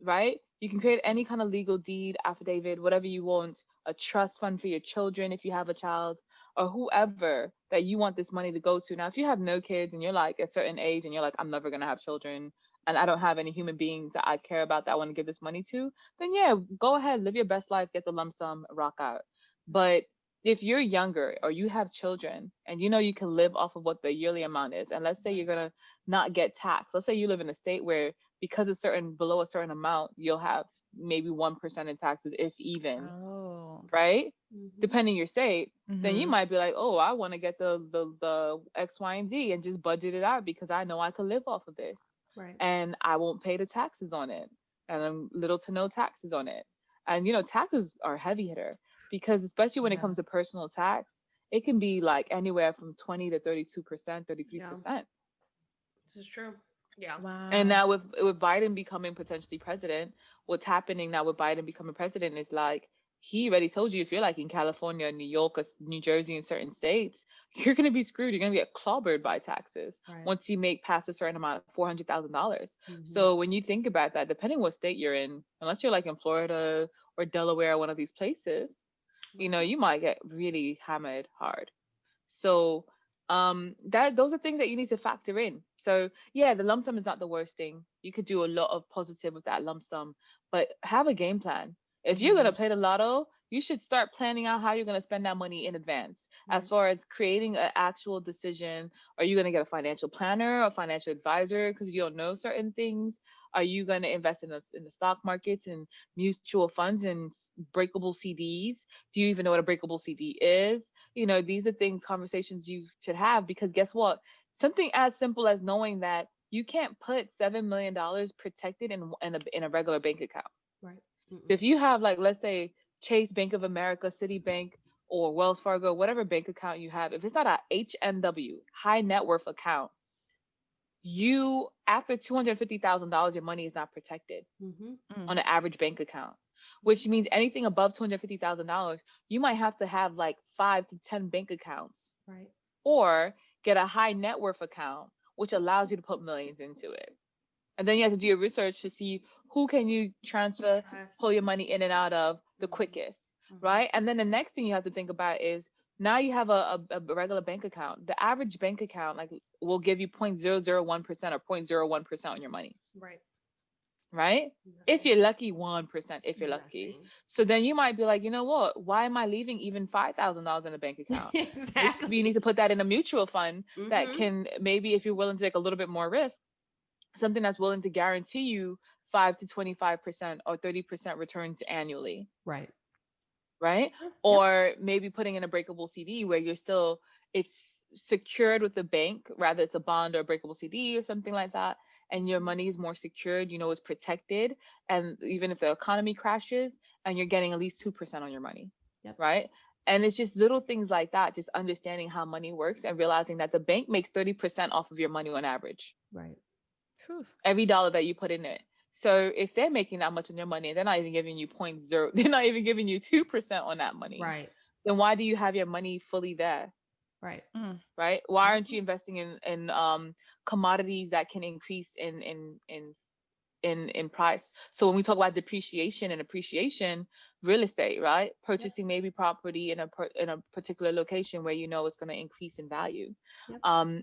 Speaker 2: right? You can create any kind of legal deed, affidavit, whatever you want, a trust fund for your children if you have a child, or whoever that you want this money to go to. Now, if you have no kids and you're like a certain age and you're like, I'm never going to have children and I don't have any human beings that I care about that I want to give this money to, then yeah, go ahead, live your best life, get the lump sum, rock out. But if you're younger or you have children and you know you can live off of what the yearly amount is, and let's say you're gonna not get taxed. Let's say you live in a state where because it's certain below a certain amount, you'll have maybe 1% in taxes, if even,
Speaker 3: Oh.
Speaker 2: right?
Speaker 1: Mm-hmm.
Speaker 2: Depending your state, then you
Speaker 3: Mm-hmm.
Speaker 2: might be like, oh, I want to get the X, Y, and Z and just budget it out because I know I could live off of this
Speaker 1: Right.
Speaker 2: and I won't pay the taxes on it and little to no taxes on it. And you know, taxes are a heavy hitter because especially when it
Speaker 3: Yeah.
Speaker 2: comes to personal tax, it can be like anywhere from 20 to 32%,
Speaker 1: Yeah.
Speaker 2: 33%.
Speaker 1: This is true. Yeah.
Speaker 2: And
Speaker 3: Wow.
Speaker 2: now with Biden becoming potentially president, what's happening now with Biden becoming president is like he already told you if you're like in California, New York, or New Jersey, in certain states, you're gonna be screwed. You're gonna get clobbered by taxes
Speaker 1: Right.
Speaker 2: once you make past a certain amount of $400,000.
Speaker 1: Mm-hmm.
Speaker 2: So when you think about that, depending what state you're in, unless you're like in Florida or Delaware, one of these places, you
Speaker 1: Right.
Speaker 2: know, you might get really hammered hard. So that those are things that you need to factor in. So yeah, the lump sum is not the worst thing. You could do a lot of positive with that lump sum, but have a game plan. If you're
Speaker 1: Mm-hmm.
Speaker 2: gonna play the lotto, you should start planning out how you're gonna spend that money in advance. As
Speaker 1: Right.
Speaker 2: far as creating an actual decision, are you gonna get a financial planner or financial advisor because you don't know certain things? Are you gonna invest in the stock markets and mutual funds and breakable CDs? Do you even know what a breakable CD is? You know, these are things, conversations you should have because guess what? Something as simple as knowing that you can't put $7 million protected in a regular bank account.
Speaker 1: Right.
Speaker 2: So
Speaker 1: Mm-mm.
Speaker 2: if you have like let's say Chase, Bank of America, Citibank, or Wells Fargo, whatever bank account you have, if it's not a HNW, high net worth account, you after $250,000, your money is not protected
Speaker 1: Mm-hmm.
Speaker 3: Mm.
Speaker 2: on an average bank account, which means anything above $250,000, you might have to have like 5 to 10 bank accounts
Speaker 1: Right.
Speaker 2: or get a high net worth account, which allows you to put millions into it. And then you have to do your research to see who can you transfer,
Speaker 1: Trust.
Speaker 2: pull your money in and out of the
Speaker 1: Mm-hmm.
Speaker 2: quickest,
Speaker 1: Mm-hmm.
Speaker 2: right? And then the next thing you have to think about is now you have a regular bank account. The average bank account like will give you 0.001% or 0.01% on your money,
Speaker 1: Right.
Speaker 2: right? If
Speaker 1: Nothing.
Speaker 2: you're lucky, 1%, if you're lucky.
Speaker 1: Nothing.
Speaker 2: So then you might be like, you know what? Why am I leaving even $5,000 in a bank account? Maybe you need
Speaker 1: Exactly.
Speaker 2: to put that in a mutual fund that
Speaker 1: Mm-hmm.
Speaker 2: can maybe if you're willing to take a little bit more risk, something that's willing to guarantee you 5 to 25% or 30% returns annually,
Speaker 1: Right.
Speaker 2: right?
Speaker 1: Yep.
Speaker 2: Or maybe putting in a breakable CD where you're still it's secured with the bank, rather it's a bond or a breakable CD or something like that, and your
Speaker 1: Mm-hmm.
Speaker 2: money is more secured, you know, it's protected, and even if the economy crashes, and you're getting at least 2% on your money,
Speaker 1: Yep.
Speaker 2: right? And it's just little things like that, just understanding how money works and realizing that the bank makes 30% off of your money on average
Speaker 1: Right.
Speaker 3: Phew.
Speaker 2: every dollar that you put in it. So if they're making that much on your money, they're not even giving you point zero, they're not even giving you 2% on that money.
Speaker 1: Right.
Speaker 2: Then why do you have your money fully there?
Speaker 1: Right.
Speaker 3: Mm.
Speaker 2: Right? Why aren't
Speaker 1: Mm-hmm.
Speaker 2: you investing in commodities that can increase in in price. So when we talk about depreciation and appreciation, real estate, right? Purchasing maybe property in a particular location where you know it's going to increase in value,
Speaker 1: Yep.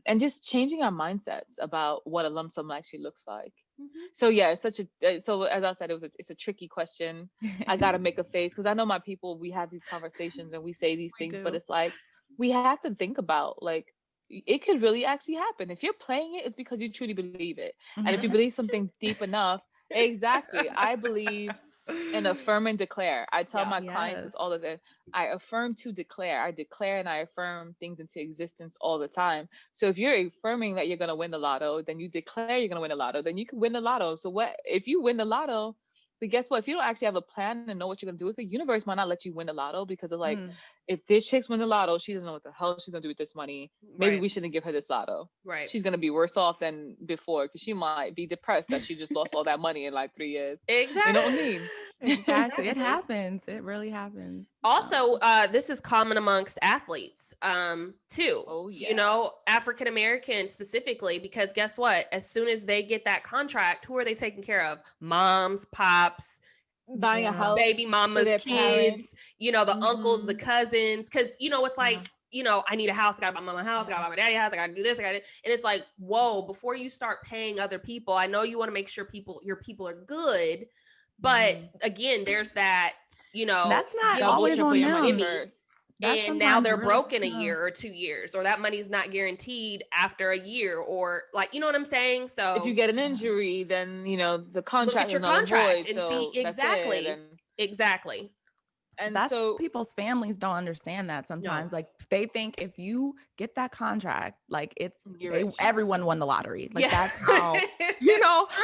Speaker 2: and just changing our mindsets about what a lump sum actually looks like.
Speaker 1: Mhm.
Speaker 2: So yeah, it's such a so as I said, it's a tricky question. I gotta make a face because I know my people. We have these conversations and we say these
Speaker 1: We
Speaker 2: things, but
Speaker 1: do.
Speaker 2: it's like we have to think about like it could really actually happen. If you're playing it, it's because you truly believe it. And if you
Speaker 3: Mhm.
Speaker 2: believe something deep enough, exactly. I believe and affirm and declare. I tell
Speaker 1: Yeah.
Speaker 2: my clients
Speaker 3: Yes.
Speaker 2: this all the time. I affirm to declare. I declare and I affirm things into existence all the time. So if you're affirming that you're gonna win the lotto, then you declare you're gonna win the lotto, then you can win the lotto. So what if you win the lotto? But guess what? If you don't actually have a plan and know what you're gonna do with it, the universe might not let you win the lotto because of like,
Speaker 3: Mm.
Speaker 2: if this chick's win the lotto, she doesn't know what the hell she's gonna do with this money. Maybe
Speaker 1: Right.
Speaker 2: we shouldn't give her this lotto.
Speaker 1: Right.
Speaker 2: She's gonna be worse off than before because she might be depressed that she just lost all that money in like 3 years. You know what I
Speaker 1: Exactly.
Speaker 2: mean?
Speaker 3: Exactly. It
Speaker 1: Exactly.
Speaker 3: happens. It really happens.
Speaker 1: Also, this is common amongst athletes, too.
Speaker 2: Oh
Speaker 1: You
Speaker 2: yeah.
Speaker 1: know, African Americans specifically, because guess what? As soon as they get that contract, who are they taking care of? Moms, pops,
Speaker 2: Buying a
Speaker 3: Yeah.
Speaker 2: house
Speaker 1: baby
Speaker 2: for
Speaker 1: mamas,
Speaker 2: their parents.
Speaker 1: kids, you know, the uncles, the
Speaker 2: Mm-hmm.
Speaker 1: cousins. Cause, you know, it's
Speaker 3: Yeah.
Speaker 1: like, you know, I need a house, I gotta buy my mama house, I
Speaker 3: Yeah.
Speaker 1: gotta buy my daddy house, I gotta do this, I gotta, and it's like, whoa, before you start paying other people, I know you want to make sure your people are good, but
Speaker 3: Mhm.
Speaker 1: again, there's that, you know,
Speaker 3: That's not
Speaker 1: gimme,
Speaker 2: Double,
Speaker 3: always
Speaker 2: triple
Speaker 1: gimme,
Speaker 3: on
Speaker 2: your money
Speaker 3: them.
Speaker 1: gimme,
Speaker 2: first.
Speaker 3: That's
Speaker 1: and now
Speaker 3: sometimes
Speaker 1: they're
Speaker 3: really
Speaker 1: broke in a year or 2 years, or that money's not guaranteed after a year, or like, you know what I'm saying?
Speaker 2: If you
Speaker 1: So
Speaker 2: get an
Speaker 3: yeah.
Speaker 2: injury, then you know the
Speaker 1: look
Speaker 2: contract
Speaker 1: at
Speaker 2: is
Speaker 1: your
Speaker 2: null and
Speaker 1: contract
Speaker 2: void.
Speaker 1: and see
Speaker 2: So that's it.
Speaker 1: exactly, exactly.
Speaker 2: And
Speaker 3: That's
Speaker 2: so
Speaker 3: people's families don't understand that
Speaker 1: No.
Speaker 3: sometimes. Like they think if you get that contract, like it's
Speaker 2: you're
Speaker 3: they
Speaker 2: rich.
Speaker 3: everyone won the lottery. Like
Speaker 1: Yeah.
Speaker 3: that's how,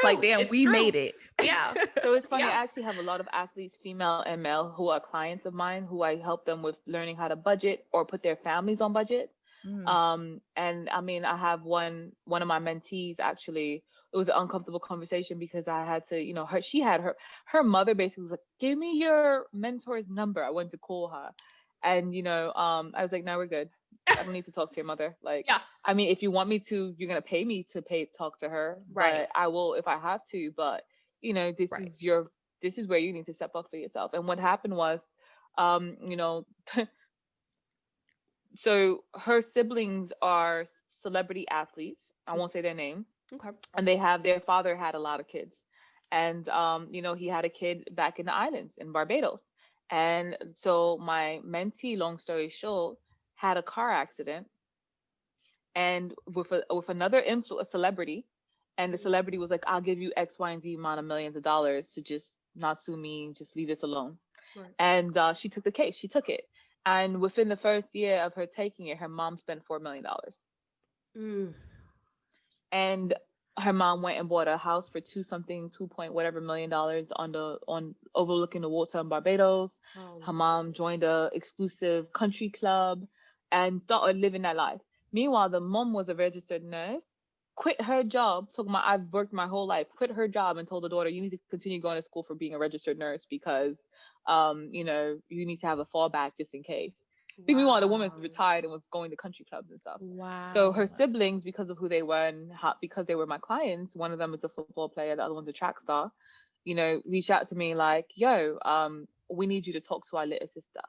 Speaker 3: like
Speaker 1: True.
Speaker 3: damn,
Speaker 1: It's
Speaker 3: we
Speaker 1: true.
Speaker 3: made it.
Speaker 1: Yeah.
Speaker 2: So it's funny.
Speaker 1: Yeah.
Speaker 2: I actually have a lot of athletes, female and male, who are clients of mine, who I help them with learning how to budget or put their families on budget.
Speaker 3: Mm,
Speaker 2: And I mean, I have one of my mentees actually. It was an uncomfortable conversation because I had to, you know, she had her mother basically was like, "Give me your mentor's number." I went to call her, and I was like, "No, we're good. I don't need to talk to your mother. Like,
Speaker 1: Yeah.
Speaker 2: I mean, if you want me to, you're gonna pay me to talk to her,
Speaker 1: Right.
Speaker 2: but I will if I have to. But this
Speaker 1: Right.
Speaker 2: is this is where you need to step up for yourself." And what happened was, you know, so her siblings are celebrity athletes. I won't say their name,
Speaker 1: Okay.
Speaker 2: and their father had a lot of kids, and he had a kid back in the islands in Barbados, and so my mentee, long story short, had a car accident and with another a celebrity, and the celebrity was like, "I'll give you X, Y, and Z amount of millions of dollars to just not sue me, just leave this alone."
Speaker 1: Right.
Speaker 2: And she took the case. She took it, and within the first year of her taking it, her mom spent $4 million,
Speaker 1: Mm.
Speaker 2: and her mom went and bought a house for two something, 2 point whatever $1 million on overlooking the water in Barbados.
Speaker 1: Oh.
Speaker 2: Her mom joined a exclusive country club and started living that life. Meanwhile, the mom was a registered nurse, quit her job, talking about I've worked my whole life, quit her job and told the daughter, you need to continue going to school for being a registered nurse because you need to have a fallback just in case. Meanwhile, the woman
Speaker 1: Wow.
Speaker 2: retired and was going to country clubs and stuff. So her
Speaker 3: wow.
Speaker 2: siblings, because of who they were and because they were my clients, one of them was a football player, the other one's a track star, reached out to me like, yo, we need you to talk to our little sister.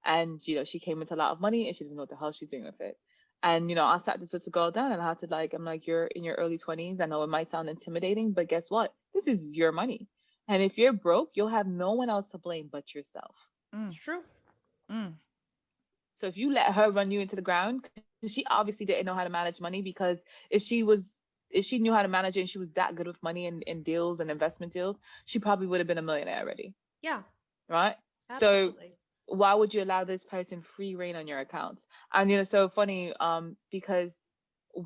Speaker 2: And, she came into a lot of money and she doesn't know what the hell she's doing with it. And, I sat this little girl down and I had to I'm like, you're in your early 20s. I know it might sound intimidating, but guess what? This is your money. And if you're broke, you'll have no one else to blame but yourself.
Speaker 1: It's
Speaker 3: Mm,
Speaker 1: true.
Speaker 3: mm,
Speaker 2: So if you let her run you into the ground, 'cause she obviously didn't know how to manage money, because if she was if she knew how to manage it and she was that good with money and deals and investment deals, she probably would have been a millionaire already,
Speaker 1: Yeah.
Speaker 2: right? So
Speaker 1: Absolutely.
Speaker 2: why would you allow this person free reign on your accounts? And so funny, because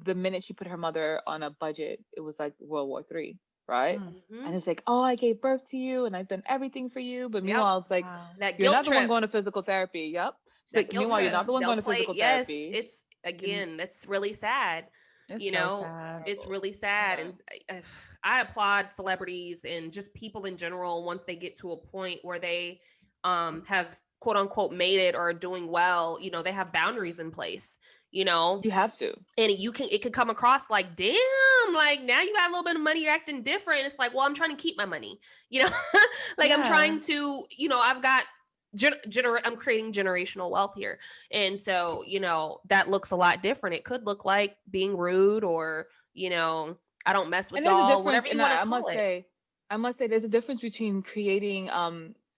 Speaker 2: the minute she put her mother on a budget, it was like World War III, right?
Speaker 3: mm.
Speaker 2: And
Speaker 1: Mm-hmm.
Speaker 2: it's like, oh, I gave birth to you and I've done everything for you. But
Speaker 1: Yep.
Speaker 2: meanwhile, it's like,
Speaker 3: Wow.
Speaker 1: That
Speaker 2: you're
Speaker 1: guilt
Speaker 2: not the one
Speaker 1: trip.
Speaker 2: going to physical therapy. Yep. She's
Speaker 1: That
Speaker 2: like,
Speaker 1: guilt
Speaker 2: meanwhile, you're
Speaker 1: trip.
Speaker 2: not the one
Speaker 1: They'll
Speaker 2: going to
Speaker 1: play.
Speaker 2: physical
Speaker 1: Yes.
Speaker 2: therapy.
Speaker 1: It's
Speaker 2: And
Speaker 1: again. That's really sad.
Speaker 3: It's
Speaker 1: You
Speaker 3: so
Speaker 1: know,
Speaker 3: sad.
Speaker 1: it's
Speaker 2: terrible.
Speaker 1: really
Speaker 2: You
Speaker 1: sad,
Speaker 2: know,
Speaker 1: and I applaud celebrities and just people in general once they get to a point where they have quote unquote made it or are doing well. You know, they have boundaries in place. you know,
Speaker 2: You have to.
Speaker 1: and it could come across like, damn, like now you got a little bit of money, you're acting different. It's like, well, I'm trying to keep my money, you know, like I'm trying to, you know, I've got I'm creating generational wealth here. And so, you know, that looks a lot different. It could look like being rude or, you know, I don't mess with
Speaker 2: And there's a
Speaker 1: y'all,
Speaker 2: difference,
Speaker 1: whatever you
Speaker 2: and
Speaker 1: want to
Speaker 2: I
Speaker 1: call
Speaker 2: must
Speaker 1: it.
Speaker 2: say, there's a difference between creating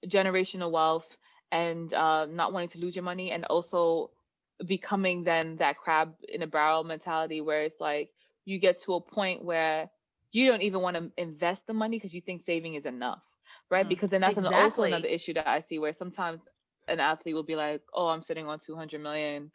Speaker 2: generational wealth and not wanting to lose your money, and also becoming then that crab in a barrel mentality where it's like you get to a point where you don't even want to invest the money because you think saving is enough, right? Because then that's also another
Speaker 1: Exactly.
Speaker 2: issue that I see where sometimes an athlete will be like, oh, I'm sitting on 200 million.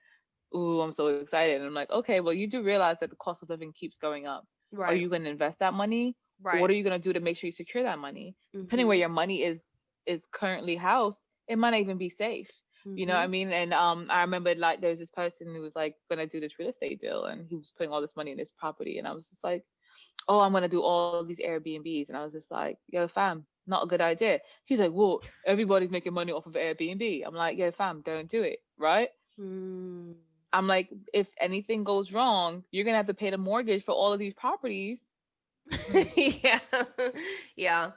Speaker 2: Ooh, I'm so excited. And I'm like, okay, well, you do realize that the cost of living keeps going up. Are
Speaker 1: Right.
Speaker 2: you going to invest that money? Or
Speaker 1: Right.
Speaker 2: what are you going to do to make sure you secure that money? Depending where
Speaker 1: Mm-hmm.
Speaker 2: your money is currently housed, it might not even be safe. You know what I
Speaker 1: Mm-hmm.
Speaker 2: mean? And I remember like there was this person who was like gonna do this real estate deal, and he was putting all this money in this property, and I was just like, oh, I'm gonna do all these Airbnbs, and I was just like, yo, fam, not a good idea. He's like, well, everybody's making money off of Airbnb. I'm like, yo, fam, don't do it, right?
Speaker 1: Mm.
Speaker 2: I'm like, if anything goes wrong, you're gonna have to pay the mortgage for all of these properties.
Speaker 1: Yeah. Yeah.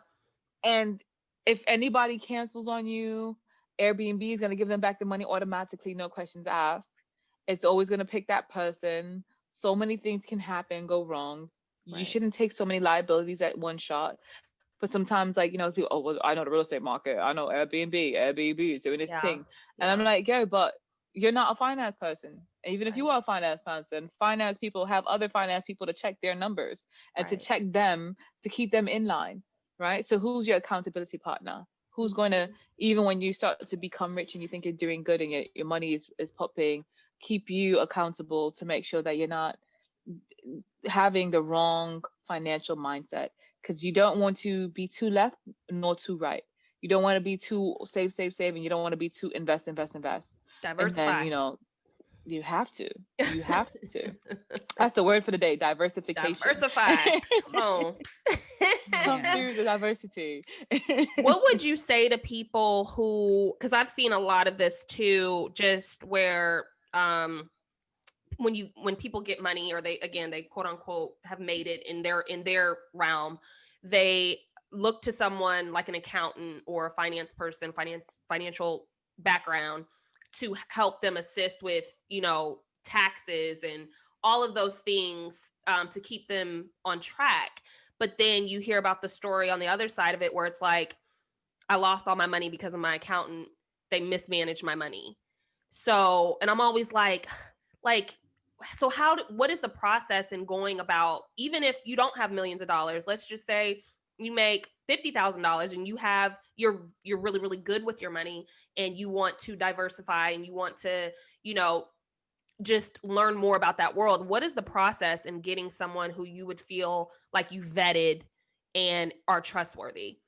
Speaker 2: And if anybody cancels on you, Airbnb is gonna give them back the money automatically, no questions asked. It's always gonna pick that person. So many things can happen, go wrong. You
Speaker 1: Right.
Speaker 2: shouldn't take so many liabilities at one shot. But sometimes, like, people, oh, well, I know the real estate market. I know Airbnb is doing this
Speaker 1: Yeah.
Speaker 2: thing. And I'm
Speaker 1: Yeah.
Speaker 2: like, yo, but you're not a finance person. And even if you
Speaker 1: Right.
Speaker 2: are a finance person, finance people have other finance people to check their numbers and to
Speaker 1: Right.
Speaker 2: check them to keep them in line, right? So who's your accountability partner? Who's going to,
Speaker 1: Mm-hmm.
Speaker 2: even when you start to become rich and you think you're doing good and your money is popping, keep you accountable to make sure that you're not having the wrong financial mindset, because you don't want to be too left nor too right. You don't want to be too save, and you don't want to be too invest. And then,
Speaker 1: Diversify.
Speaker 2: you have to. You have to. That's the word for the day, diversification.
Speaker 1: Diversify. Come on.
Speaker 2: Come
Speaker 3: Yeah.
Speaker 2: through the diversity.
Speaker 1: What would you say to people who, because I've seen a lot of this too, just where when people get money, or they quote unquote have made it in their realm, they look to someone like an accountant or a finance person, financial background, to help them assist with, you know, taxes and all of those things, to keep them on track. But then you hear about the story on the other side of it where it's like, I lost all my money because of my accountant. They mismanaged my money. So, and I'm always like, so what is the process in going about, even if you don't have millions of dollars, let's just say you make $50,000 and you're really, really good with your money, and you want to diversify and you want to, you know, just learn more about that world. What is the process in getting someone who you would feel like you vetted and are trustworthy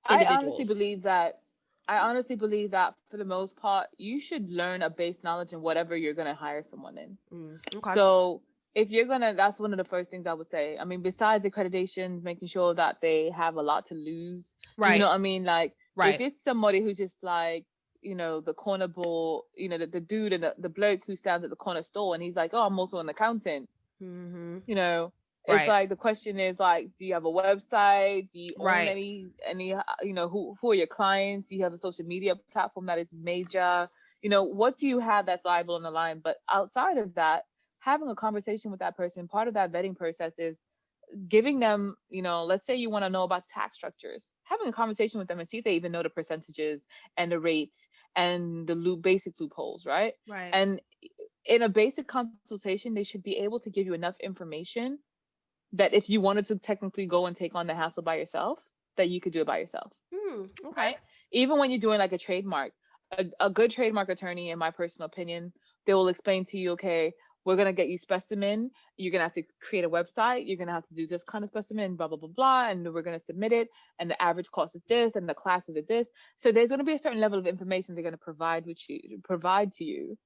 Speaker 2: I honestly
Speaker 1: individuals?
Speaker 2: believe that I honestly believe that for the most part, you should learn a base knowledge in whatever you're gonna hire someone in.
Speaker 1: Okay.
Speaker 2: So if you're gonna, that's one of the first things I would say. I mean, besides accreditations, making sure that they have a lot to lose. You
Speaker 1: Right.
Speaker 2: know what I mean? Like if
Speaker 1: Right.
Speaker 2: it's somebody who's just like, the corner ball, the dude and the bloke who stands at the corner store and he's like, oh, I'm also an accountant.
Speaker 1: Mm-hmm.
Speaker 2: you know it's
Speaker 1: Right.
Speaker 2: like the question is like, do you have a website? Do you own
Speaker 1: Right.
Speaker 2: any who are your clients? Do you have a social media platform that is major? What do you have that's liable on the line? But outside of that, having a conversation with that person, part of that vetting process is giving them, let's say you want to know about tax structures, having a conversation with them and see if they even know the percentages and the rates and the basic loopholes, right?
Speaker 1: Right.
Speaker 2: And in a basic consultation, they should be able to give you enough information that if you wanted to technically go and take on the hassle by yourself, that you could do it by yourself,
Speaker 1: Okay.
Speaker 2: right? Even when you're doing like a trademark, a good trademark attorney, in my personal opinion, they will explain to you, okay, we're gonna get you specimen. You're gonna have to create a website. You're gonna have to do this kind of specimen, blah blah blah blah, and we're gonna submit it. And the average cost is this, and the classes are this. So there's gonna be a certain level of information they're gonna provide to you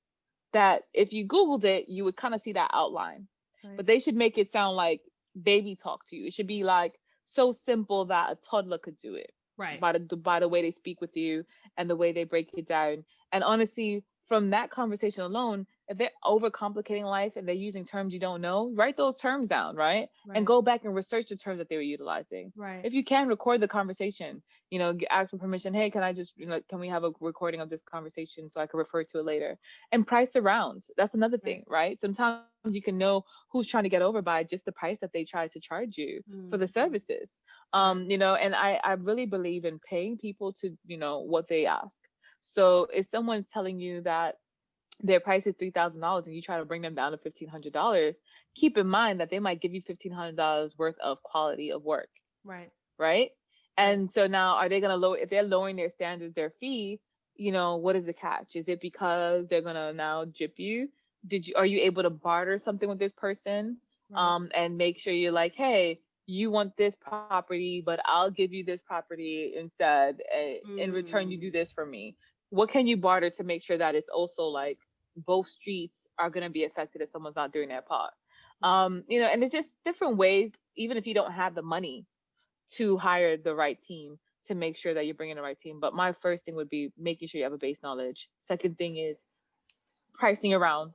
Speaker 2: that if you Googled it, you would kind of see that outline.
Speaker 1: Right.
Speaker 2: But they should make it sound like baby talk to you. It should be like so simple that a toddler could do it
Speaker 1: Right.
Speaker 2: by the way they speak with you and the way they break it down. And honestly, from that conversation alone, if they're overcomplicating life and they're using terms you don't know, write those terms down, right? And
Speaker 1: Right.
Speaker 2: go back and research the terms that they were utilizing.
Speaker 1: Right.
Speaker 2: If you can, record the conversation. Ask for permission. Hey, can I just, can we have a recording of this conversation so I can refer to it later? And price around. That's another
Speaker 1: Right.
Speaker 2: thing, right? Sometimes you can know who's trying to get over by just the price that they try to charge you for the
Speaker 1: Mhm.
Speaker 2: services.
Speaker 1: Right.
Speaker 2: And I really believe in paying people to, what they ask. So if someone's telling you that their price is $3,000 and you try to bring them down to $1,500, keep in mind that they might give you $1,500 worth of quality of work,
Speaker 1: Right.
Speaker 2: right?
Speaker 1: Right.
Speaker 2: And so now, are they going to lower, if they're lowering their standards, their fee, what is the catch? Is it because they're going to now jip you? Are you able to barter something with this person?
Speaker 1: Right.
Speaker 2: And make sure you're like, hey, you want this property, but I'll give you this property instead. In return, you do
Speaker 1: Mm.
Speaker 2: this for me. What can you barter to make sure that it's also like both streets are going to be affected if someone's not doing their part?
Speaker 1: Right.
Speaker 2: And it's just different ways, even if you don't have the money to hire the right team, to make sure that you're bringing the right team. But my first thing would be making sure you have a base knowledge. Second thing is pricing around,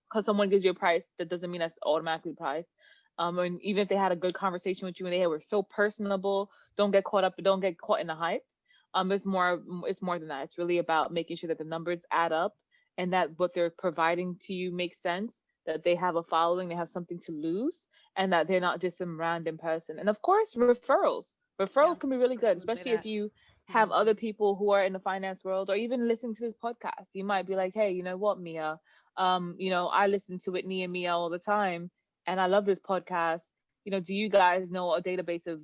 Speaker 2: because someone gives you a price, that doesn't mean that's automatically priced. And even if they had a good conversation with you and they were so personable, don't get caught in the hype. It's more than that. It's really about making sure that the numbers add up and that what they're providing to you makes sense, that they have a following, they have something to lose, and that they're not just some random person. And of course, referrals.
Speaker 1: Yeah.
Speaker 2: Referrals can be really
Speaker 1: I was
Speaker 2: good,
Speaker 1: gonna say
Speaker 2: especially if
Speaker 1: that.
Speaker 2: you have other
Speaker 1: Mhm.
Speaker 2: people who are in the finance world or even listening to this podcast. You might be like, hey, you know what, Mia? I listen to Whitney and Mia all the time, and I love this podcast. Do you guys know a database of,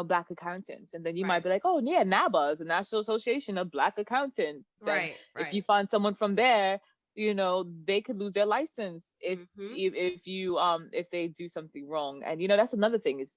Speaker 2: Black accountants? And then you might
Speaker 1: Right.
Speaker 2: be like, oh, yeah, NABA is the National Association of Black Accountants. And
Speaker 1: Right.
Speaker 2: if you
Speaker 1: Right.
Speaker 2: find someone from there, they could lose their license
Speaker 1: Mhm.
Speaker 2: if they do something wrong. And that's another thing is,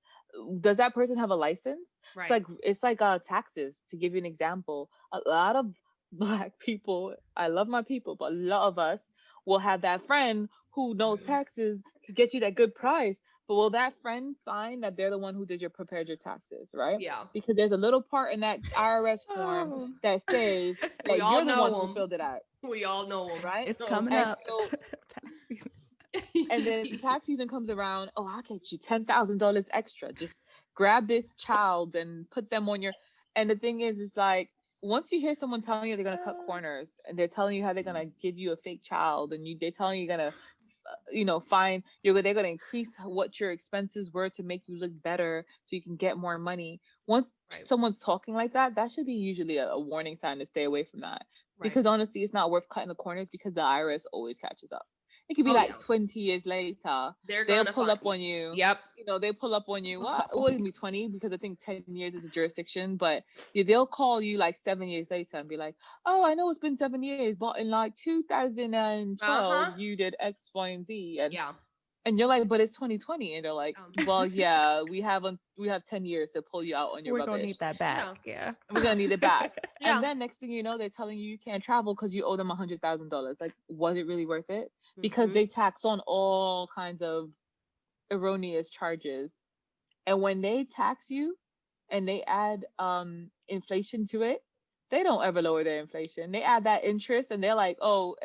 Speaker 2: does that person have a license?
Speaker 1: Right.
Speaker 2: It's like taxes. To give you an example, a lot of Black people, I love my people, but a lot of us will have that friend who knows taxes, could get you that good price. But will that friend sign that they're the one who prepared your taxes, right?
Speaker 1: Yeah.
Speaker 2: Because there's a little part in that IRS form
Speaker 3: Oh,
Speaker 2: that says
Speaker 1: We
Speaker 2: that
Speaker 1: all
Speaker 2: you're the one
Speaker 1: know
Speaker 2: who
Speaker 1: them.
Speaker 2: filled it out,
Speaker 1: We all know them.
Speaker 2: right?
Speaker 3: it's
Speaker 1: So
Speaker 3: coming
Speaker 2: And
Speaker 3: up.
Speaker 2: so,
Speaker 3: Tax season.
Speaker 2: and then tax season comes around. Oh, I'll get you $10,000 extra. Just grab this child and put them on your. And the thing is, it's like, once you hear someone telling you they're gonna cut corners and they're telling you how they're gonna give you a fake child, and they're telling you you're gonna, they're gonna increase what your expenses were to make you look better so you can get more money. Once
Speaker 1: right.
Speaker 2: someone's talking like that, that should be usually a warning sign to stay away from that.
Speaker 1: Right.
Speaker 2: Because honestly, it's not worth cutting the corners because the IRS always catches up. It could be
Speaker 1: Oh
Speaker 2: like
Speaker 1: yeah.
Speaker 2: 20 years later,
Speaker 1: They're
Speaker 2: they'll
Speaker 1: gonna
Speaker 2: pull
Speaker 1: find
Speaker 2: up
Speaker 1: you.
Speaker 2: on you.
Speaker 1: Yep.
Speaker 2: They pull up on you. What? It
Speaker 3: Oh,
Speaker 2: wouldn't be 20 because I think 10 years is a jurisdiction, but yeah, they'll call you like 7 years later and be like, oh, I know it's been 7 years, but in like
Speaker 1: Uh-huh.
Speaker 2: 2012, you did X, Y, and Z.
Speaker 1: Yeah.
Speaker 2: And you're like, but it's 2020. And they're like,
Speaker 1: Um,
Speaker 2: well, yeah, we have 10 years to pull you out on your
Speaker 3: we're gonna
Speaker 2: rubbish.
Speaker 3: need that back.
Speaker 1: yeah.
Speaker 3: Yeah.
Speaker 2: We're gonna need it back. And
Speaker 1: Yeah.
Speaker 2: then next thing you know, they're telling you can't travel because you owe them $100,000. Like, was it really worth it? Because
Speaker 1: Mhm.
Speaker 2: they tax on all kinds of erroneous charges. And when they tax you and they add inflation to it, they don't ever lower their inflation. They add that interest and they're like, oh,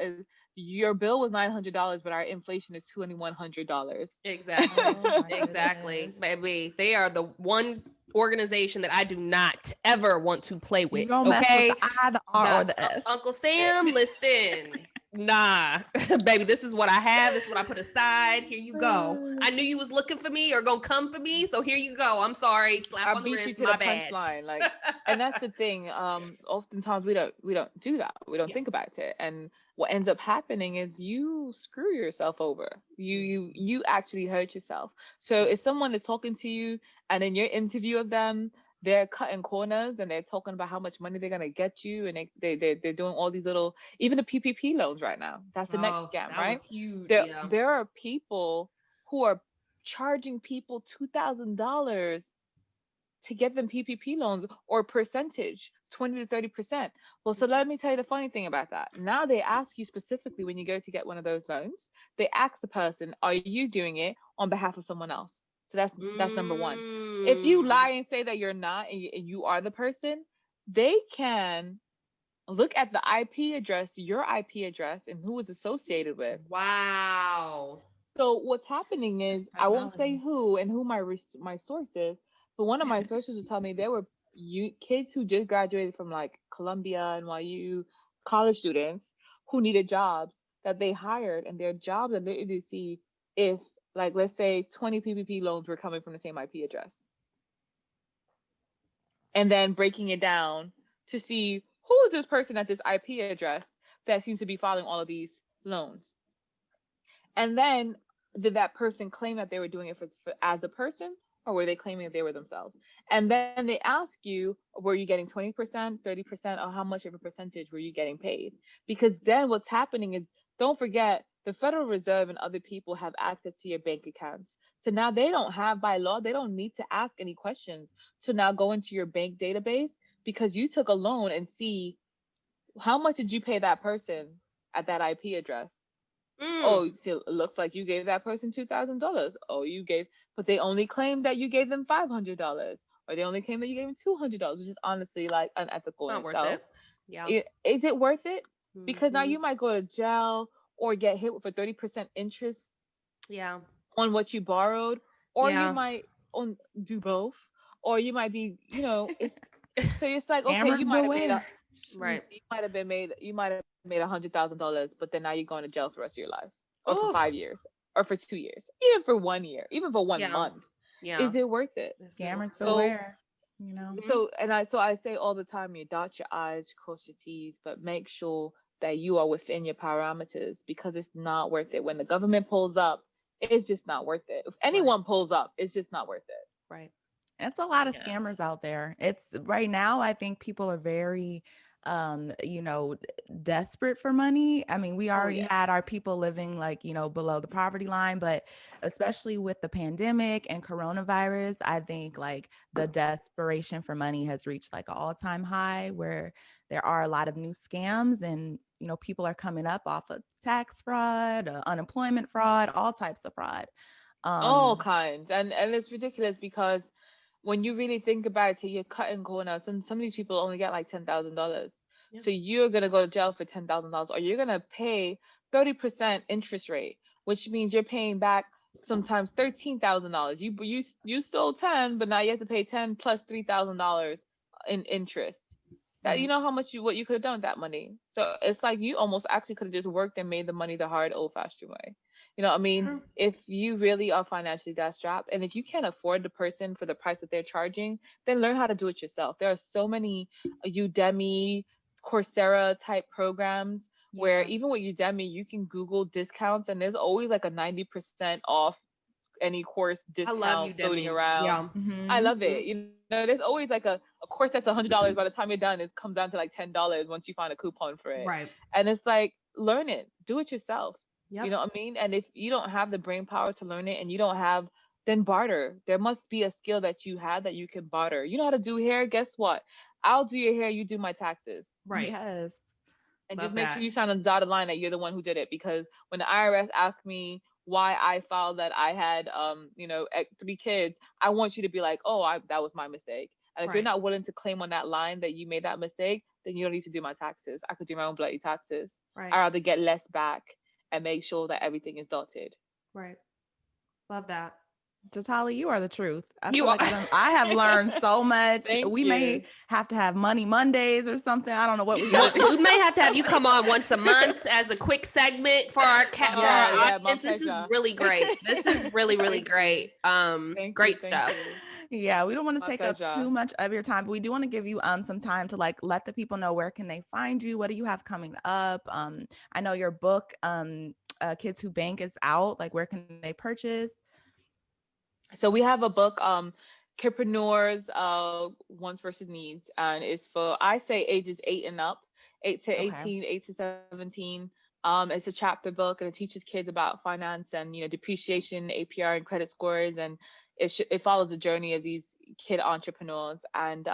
Speaker 2: your bill was $900, but our inflation is $2,100.
Speaker 1: Exactly.
Speaker 3: Oh my
Speaker 1: Exactly.
Speaker 3: goodness.
Speaker 1: Baby, they are the one organization that I do not ever want to play
Speaker 3: You
Speaker 1: with.
Speaker 3: don't mess with the
Speaker 1: Okay.
Speaker 3: I, the R, or the S.
Speaker 1: Uncle Sam, listen. Nah, baby, this is what I have. This is what I put aside. Here you go. I knew you was looking for me or gonna come for me, so here you go. I'm sorry. Slap
Speaker 2: I
Speaker 1: on the
Speaker 2: beat you
Speaker 1: wrist.
Speaker 2: to the
Speaker 1: My bad.
Speaker 2: punchline. Like, and that's the thing. Oftentimes we don't do that. We don't
Speaker 1: Yeah.
Speaker 2: think about it. And what ends up happening is you screw yourself over. You actually hurt yourself. So if someone is talking to you and in your interview of them, they're cutting corners and they're talking about how much money they're gonna get you, and they're doing all these little, even the PPP loans right now. That's the next
Speaker 1: Oh,
Speaker 2: scam,
Speaker 1: that
Speaker 2: right?
Speaker 1: was huge.
Speaker 2: There
Speaker 1: Yeah.
Speaker 2: there are people who are charging people $2,000 to get them PPP loans or percentage, 20 to 30%. Well, so let me tell you the funny thing about that. Now they ask you specifically when you go to get one of those loans, they ask the person, are you doing it on behalf of someone else? So that's number one. If you
Speaker 1: Mm.
Speaker 2: lie and say that you're not and you are the person, they can look at the IP address, your IP address, and who was associated with.
Speaker 1: Wow.
Speaker 2: So what's happening
Speaker 3: That's
Speaker 2: is, I won't say
Speaker 3: technology.
Speaker 2: who and who my source is, but one of my sources was telling me there were kids who just graduated from like Columbia, NYU, college students who needed jobs that they hired, and their jobs are literally to see if, like, let's say 20 PPP loans were coming from the same IP address, and then breaking it down to see who is this person at this IP address that seems to be filing all of these loans. And then, did that person claim that they were doing it for as a person, or were they claiming that they were themselves? And then they ask you, were you getting 20%, 30%, or how much of a percentage were you getting paid? Because then what's happening is, don't forget, the Federal Reserve and other people have access to your bank accounts. So now they don't have, by law, they don't need to ask any questions to now go into your bank database, because you took a loan and see how much did you pay that person at that IP address.
Speaker 1: Mm.
Speaker 2: Oh, so it looks like you gave that person $2,000. Oh, but they only claimed that you gave them $500, or they only claimed that you gave them $200, which is honestly like
Speaker 1: It's
Speaker 2: unethical in
Speaker 1: not worth
Speaker 2: itself.
Speaker 1: it. Yeah.
Speaker 2: Is it worth it? Because now
Speaker 1: Hmm.
Speaker 2: you might go to jail or get hit with a 30% interest
Speaker 1: Yeah.
Speaker 2: on what you borrowed, or you
Speaker 1: Yeah.
Speaker 2: might do both, or you might be, it's like, okay,
Speaker 3: Scammers beware.
Speaker 1: Right.
Speaker 2: you might have made $100,000, but then now you're going to jail for the rest of your life, or for
Speaker 1: Oh.
Speaker 2: 5 years, or for 2 years, even for 1 year, even for one
Speaker 1: Yeah.
Speaker 2: month.
Speaker 1: Yeah.
Speaker 2: Is it worth it?
Speaker 3: Scammers
Speaker 2: So
Speaker 3: beware. You know.
Speaker 1: Mhm.
Speaker 2: so I say all the time, you dot your I's, cross your T's, but make sure that you are within your parameters, because it's not worth it. When the government pulls up, it's just not worth it. If
Speaker 1: Right.
Speaker 2: anyone pulls up, it's just not worth it.
Speaker 1: Right.
Speaker 3: It's a lot of
Speaker 1: Yeah.
Speaker 3: scammers out there. It's right now, I think people are very desperate for money. I mean, we
Speaker 2: Oh
Speaker 3: already
Speaker 2: yes.
Speaker 3: had our people living like, below the poverty line, but especially with the pandemic and coronavirus, I think like the desperation for money has reached like an all-time high, where there are a lot of new scams, and people are coming up off of tax fraud, unemployment fraud, all types of fraud.
Speaker 2: All
Speaker 3: Um
Speaker 2: kinds. And it's ridiculous, because when you really think about it, you're cutting corners. Some of these people only get like $10,000.
Speaker 1: Yeah.
Speaker 2: So you're gonna go to jail for $10,000, or you're gonna pay 30% interest rate, which means you're paying back sometimes $13,000. You stole 10, but now you have to pay 10 plus $3,000 in interest. That, you
Speaker 1: Right.
Speaker 2: know how much what you could have done with that money. So it's like you almost actually could have just worked and made the money the hard old fashioned way. I mean,
Speaker 1: True.
Speaker 2: if you really are financially that strapped, and if you can't afford the person for the price that they're charging, then learn how to do it yourself. There are so many Udemy, Coursera type programs, where
Speaker 1: Yeah.
Speaker 2: even with Udemy, you can Google discounts, and there's always like a 90% off any course
Speaker 1: I love
Speaker 2: discount
Speaker 1: you,
Speaker 2: floating
Speaker 1: Demi.
Speaker 2: around.
Speaker 1: Yeah.
Speaker 2: I
Speaker 3: mhm.
Speaker 2: love it. There's always like a course that's $100. By the time you're done, it comes down to like $10 once you find a coupon for it.
Speaker 1: Right.
Speaker 2: And it's like, learn it, do it yourself. You
Speaker 1: Yep.
Speaker 2: know what I mean? And if you don't have the brain power to learn it, and you don't have, then barter. There must be a skill that you have that you can barter. You know how to do hair? Guess what? I'll do your hair, you do my taxes.
Speaker 1: Right.
Speaker 3: Yes.
Speaker 2: And just
Speaker 1: Love
Speaker 2: make sure
Speaker 1: that.
Speaker 2: you sign on the dotted line that you're the one who did it. Because when the IRS asks me why I filed that I had 3 kids, I want you to be like, oh, that was my mistake. And if you're
Speaker 1: Right.
Speaker 2: not willing to claim on that line that you made that mistake, then you don't need to do my taxes. I could do my own bloody taxes. I'd
Speaker 1: Right.
Speaker 2: rather get less back and make sure that everything is dotted.
Speaker 1: Right. Love that.
Speaker 3: Jatali, you are the truth. I
Speaker 1: You
Speaker 3: feel
Speaker 1: are.
Speaker 3: like I have learned so much.
Speaker 2: Thank
Speaker 3: We may
Speaker 2: you.
Speaker 3: have to have Money Mondays or something. I don't know what we got to do.
Speaker 1: We may have to have you come on once a month as a quick segment for our for
Speaker 2: Oh,
Speaker 1: our
Speaker 3: Yes.
Speaker 2: yeah, my
Speaker 1: audience. This is
Speaker 2: pleasure.
Speaker 1: really great. This is really really
Speaker 2: Thank you.
Speaker 1: great.
Speaker 2: Thank you.
Speaker 1: Great
Speaker 2: Thank
Speaker 1: stuff.
Speaker 2: you.
Speaker 3: Yeah, we don't want to
Speaker 2: My
Speaker 3: take up
Speaker 2: pleasure.
Speaker 3: too much of your time, but we do want to give you some time to like let the people know where can they find you. What do you have coming up? I know your book, Kids Who Bank, is out. Like, where can they purchase?
Speaker 2: So we have a book, Kidpreneurs, Wants versus Needs, and it's for, I say, ages 8 and up, 8 to
Speaker 3: Okay.
Speaker 2: 18, 8 to 17. It's a chapter book, and it teaches kids about finance and depreciation, APR, and credit scores, and it follows the journey of these kid entrepreneurs. And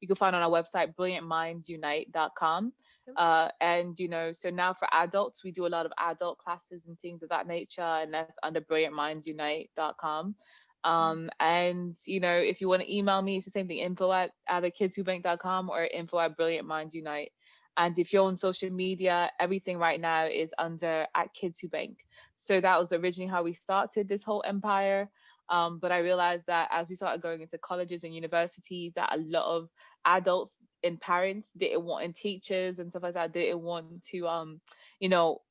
Speaker 2: you can find on our website brilliantmindsunite.com. And so now for adults, we do a lot of adult classes and things of that nature, and that's under brilliantmindsunite.com. And if you want to email me, it's the same thing, info at either kidswhobank.com or info at brilliantmindsunite. And if you're on social media, everything right now is under at Kids Who Bank. So that was originally how we started this whole empire. But I realized that as we started going into colleges and universities, that a lot of adults and parents didn't want, and teachers and stuff like that didn't want to,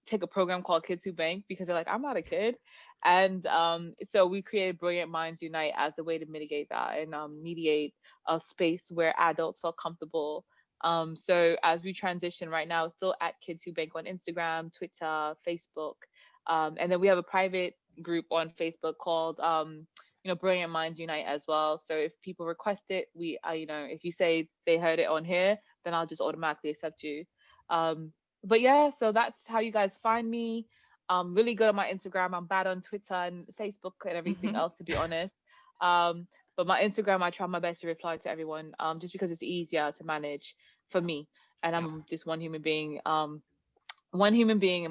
Speaker 2: take a program called Kids Who Bank, because they're like, I'm not a kid. And so we created Brilliant Minds Unite as a way to mitigate that and mediate a space where adults felt comfortable. So as we transition right now, still at Kids Who Bank on Instagram, Twitter, Facebook. And then we have a private group on Facebook called, Brilliant Minds Unite as well. So if people request it, if you say they heard it on here, then I'll just automatically accept you. But yeah, so that's how you guys find me. I'm really good on my Instagram. I'm bad on Twitter and Facebook and everything else, to be honest. But my Instagram, I try my best to reply to everyone, just because it's easier to manage for me. And I'm just one human being. And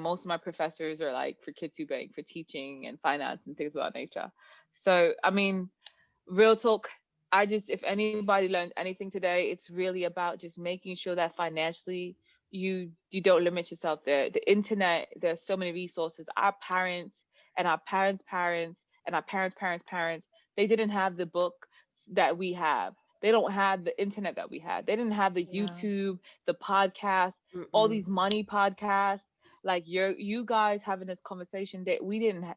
Speaker 2: most of my professors are like for Kids Who Bank, for teaching and finance and things of that nature. So, I mean, real talk, if anybody learned anything today, it's really about just making sure that financially you don't limit yourself. The internet, there's so many resources. Our parents and our parents' parents and our parents' parents, they didn't have the book that we have. They don't have the internet that we had. They didn't have the
Speaker 3: Yeah.
Speaker 2: YouTube, the podcast, all these money podcasts. Like you guys having this conversation, that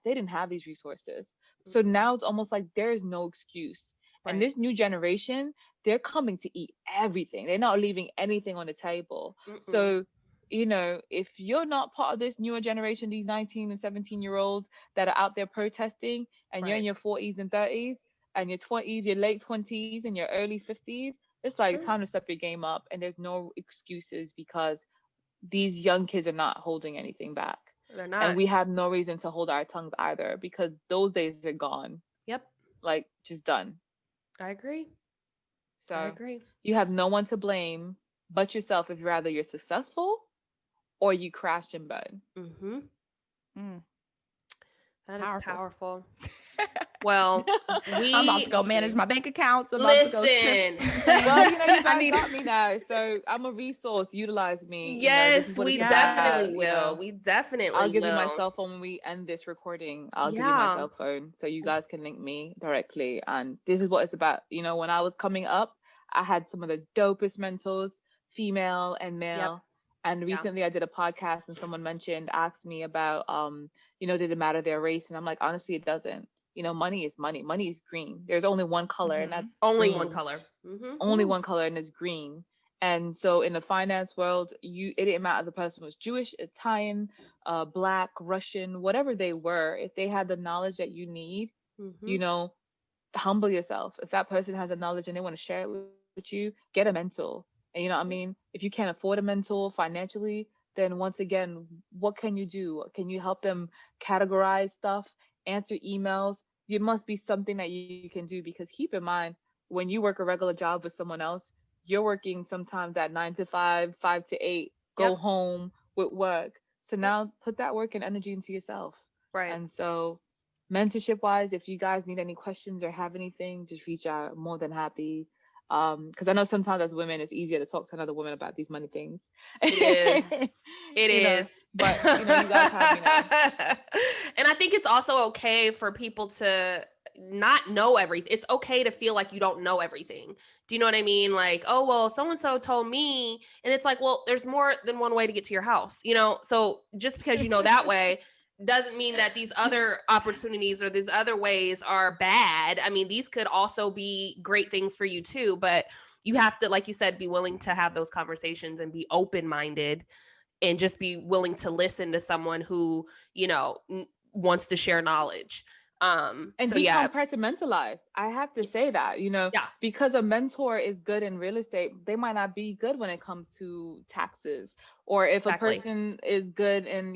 Speaker 2: they didn't have these resources. So now it's almost like there is no excuse.
Speaker 1: Right.
Speaker 2: And this new generation, they're coming to eat everything. They're not leaving anything on the table. So, if you're not part of this newer generation, these 19 and 17-year-olds that are out there protesting, and you're in your 40s and 30s and your 20s, your late 20s and your early 50s, it's like time to step your game up. And there's no excuses, because these young kids are not holding anything back.
Speaker 1: They're not.
Speaker 2: And we have no reason to hold our tongues either, because those days are gone.
Speaker 1: Yep.
Speaker 2: Like, just done.
Speaker 1: I agree.
Speaker 2: So
Speaker 1: I agree.
Speaker 2: You have no one to blame but yourself, if rather you're successful or you crashed in bed.
Speaker 1: That is powerful. Well,
Speaker 3: I'm about to go manage my bank accounts.
Speaker 1: Listen.
Speaker 2: Well, you guys got me now, so I'm a resource. Utilize me.
Speaker 1: Yes, we definitely will. We definitely will.
Speaker 2: I'll give you my cell phone when we end this recording. I'll give you my cell phone so you guys can link me directly. And this is what it's about. When I was coming up, I had some of the dopest mentors, female and male. Yep. And recently I did a podcast, and someone asked me about, did it matter their race? And I'm like, honestly, it doesn't. Money is money. Money is green. There's only one color, and that's
Speaker 1: only
Speaker 2: green.
Speaker 1: one color.
Speaker 2: Only one color, and it's green. And so in the finance world, it didn't matter if the person was Jewish, Italian, Black, Russian, whatever they were. If they had the knowledge that you need, humble yourself. If that person has a knowledge and they want to share it with you, get a mentor. And if you can't afford a mentor financially, then once again, what can you do? Can you help them categorize stuff, answer emails? There must be something that you can do, because keep in mind, when you work a regular job with someone else, you're working sometimes at 9 to 5, 5 to 8, go home with work. So now put that work and energy into yourself.
Speaker 1: Right.
Speaker 2: And so mentorship wise, if you guys need any questions or have anything, just reach out. I'm more than happy. Because I know sometimes as women, it's easier to talk to another woman about these money things.
Speaker 1: It is. It is.
Speaker 2: But, you guys have me now.
Speaker 1: And I think it's also okay for people to not know everything. It's okay to feel like you don't know everything. Do you know what I mean? Like, oh, well, so-and-so told me. And it's like, well, there's more than one way to get to your house, So just because you know that way doesn't mean that these other opportunities or these other ways are bad. I mean, these could also be great things for you too, but you have to, like you said, be willing to have those conversations and be open-minded and just be willing to listen to someone who, wants to share knowledge.
Speaker 2: And be compartmentalized. I have to say that, because a mentor is good in real estate, they might not be good when it comes to taxes. Or if a person is good in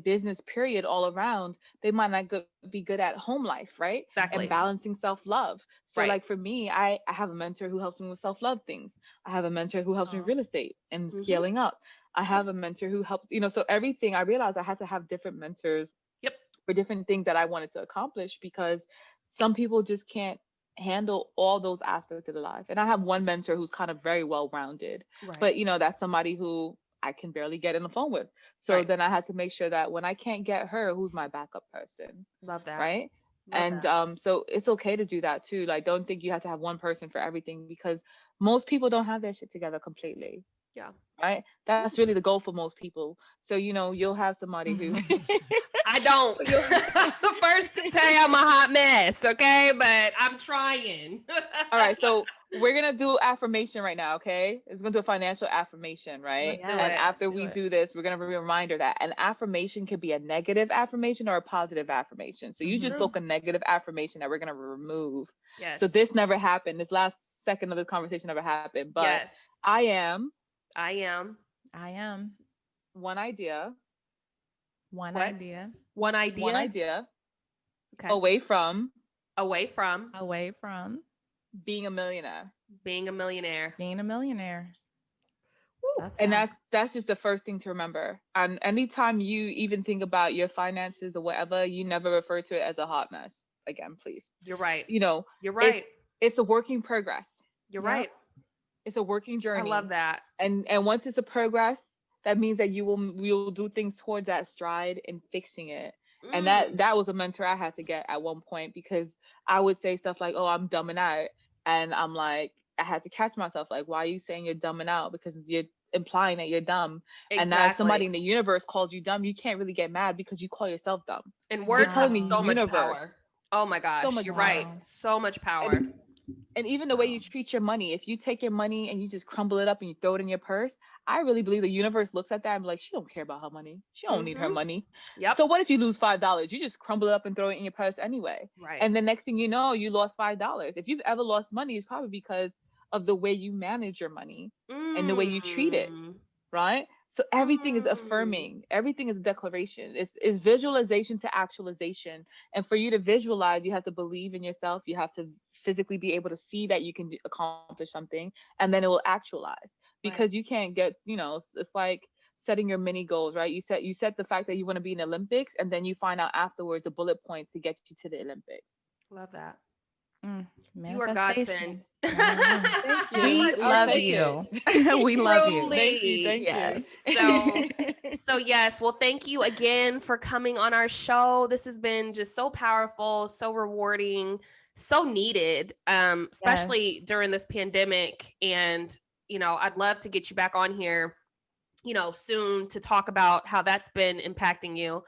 Speaker 2: business period all around, they might not be good at home life, right?
Speaker 1: Exactly.
Speaker 2: And balancing self-love. So like for me, I have a mentor who helps me with self-love things. I have a mentor who helps me with real estate and scaling up. I have a mentor who helps, so everything. I realized I had to have different mentors for different things that I wanted to accomplish, because some people just can't handle all those aspects of the life. And I have one mentor who's kind of very well rounded,
Speaker 1: Right.
Speaker 2: but that's somebody who I can barely get in the phone with. So
Speaker 1: Right.
Speaker 2: then I had to make sure that when I can't get her, who's my backup person,
Speaker 1: Love that.
Speaker 2: right?
Speaker 1: Love
Speaker 2: And
Speaker 1: that.
Speaker 2: so it's okay to do that too. Like, don't think you have to have one person for everything, because most people don't have their shit together completely,
Speaker 1: Yeah.
Speaker 2: right? That's really the goal for most people. So you'll have somebody who
Speaker 1: I don't.
Speaker 2: so you'll
Speaker 1: I'm the first to say I'm a hot mess, okay? But I'm trying.
Speaker 2: All right, so we're gonna do affirmation right now, okay? It's gonna do a financial affirmation, right?
Speaker 1: Let's do
Speaker 2: And
Speaker 3: Yes,
Speaker 1: it.
Speaker 2: after
Speaker 3: let's do
Speaker 2: we
Speaker 3: it.
Speaker 2: do this, we're gonna be a reminder that an affirmation can be a negative affirmation or a positive affirmation. So you just
Speaker 3: Mhm.
Speaker 1: True.
Speaker 2: spoke a negative affirmation that we're gonna remove. So
Speaker 1: Yes.
Speaker 2: this never happened. This last second of this conversation never happened. But
Speaker 1: Yes.
Speaker 2: I am
Speaker 1: I am.
Speaker 3: I am
Speaker 2: one idea,
Speaker 3: one
Speaker 1: What?
Speaker 3: idea
Speaker 1: One
Speaker 2: one
Speaker 1: idea.
Speaker 2: idea
Speaker 1: Okay.
Speaker 2: away from
Speaker 1: Away from
Speaker 3: away from
Speaker 2: being a millionaire.
Speaker 1: being a millionaire.
Speaker 3: being a millionaire.
Speaker 1: Woo.
Speaker 3: That's
Speaker 2: And
Speaker 3: one.
Speaker 2: that's just the first thing to remember. And anytime you even think about your finances or whatever, you never refer to it as a hot mess again, please.
Speaker 1: You're right.
Speaker 2: You know,
Speaker 1: You're
Speaker 2: it's
Speaker 1: right.
Speaker 2: it's a working progress.
Speaker 1: You're
Speaker 3: Yep.
Speaker 1: right.
Speaker 2: It's a working
Speaker 1: I love
Speaker 2: journey.
Speaker 1: that.
Speaker 2: And once it's a progress, that means that you'll do things towards that stride and fixing it. And that
Speaker 1: Mm.
Speaker 2: that was a mentor I had to get at one point, because I would say stuff like, "Oh, I'm dumbing out," and I'm like, I had to catch myself, like, "Why are you saying you're dumbing out? Because you're implying that you're dumb." And now if somebody
Speaker 1: Exactly.
Speaker 2: in the universe calls you dumb, you can't really get mad because you call yourself dumb.
Speaker 1: And
Speaker 2: You're
Speaker 1: words have
Speaker 2: telling the
Speaker 3: Wow.
Speaker 1: so much
Speaker 2: universe
Speaker 1: power. Oh my
Speaker 2: so
Speaker 1: gosh.
Speaker 2: much
Speaker 1: You're
Speaker 2: power.
Speaker 1: right.
Speaker 3: Wow.
Speaker 1: So much
Speaker 2: And
Speaker 1: power.
Speaker 2: and even the way you
Speaker 3: Wow.
Speaker 2: treat your money, if you take your money and you just crumble it up and you throw it in your purse, I really believe the universe looks at that and be like, she don't care about her money. She don't need her
Speaker 1: Mm-hmm.
Speaker 2: money.
Speaker 1: Yep.
Speaker 2: So what if you lose $5? You just crumble it up and throw it in your purse anyway.
Speaker 1: Right.
Speaker 2: And the next thing you know, you lost $5. If you've ever lost money, it's probably because of the way you manage your money and the way you treat it,
Speaker 1: Mm.
Speaker 2: right? So everything is
Speaker 1: Mm.
Speaker 2: affirming. Everything is a declaration. It's visualization to actualization. And for you to visualize, you have to believe in yourself. You have to physically be able to see that you can accomplish something, and then it will actualize.
Speaker 1: Right.
Speaker 2: Because you can't get, it's like setting your mini goals, right? You set the fact that you want to be in the Olympics, and then you find out afterwards the bullet points to get you to the Olympics.
Speaker 1: Love that.
Speaker 3: Mm,
Speaker 1: You are godsend.
Speaker 3: manifestation 101.
Speaker 2: Thank you.
Speaker 3: We
Speaker 2: I'll
Speaker 3: love
Speaker 2: take it.
Speaker 3: you. We love you.
Speaker 2: Thank you.
Speaker 1: Truly.
Speaker 2: Thank
Speaker 3: Yes.
Speaker 2: you.
Speaker 1: So so yes, well thank you again for coming on our show. This has been just so powerful, so rewarding, so needed,
Speaker 3: Yes.
Speaker 1: especially during this pandemic. And I'd love to get you back on here, soon to talk about how that's been impacting you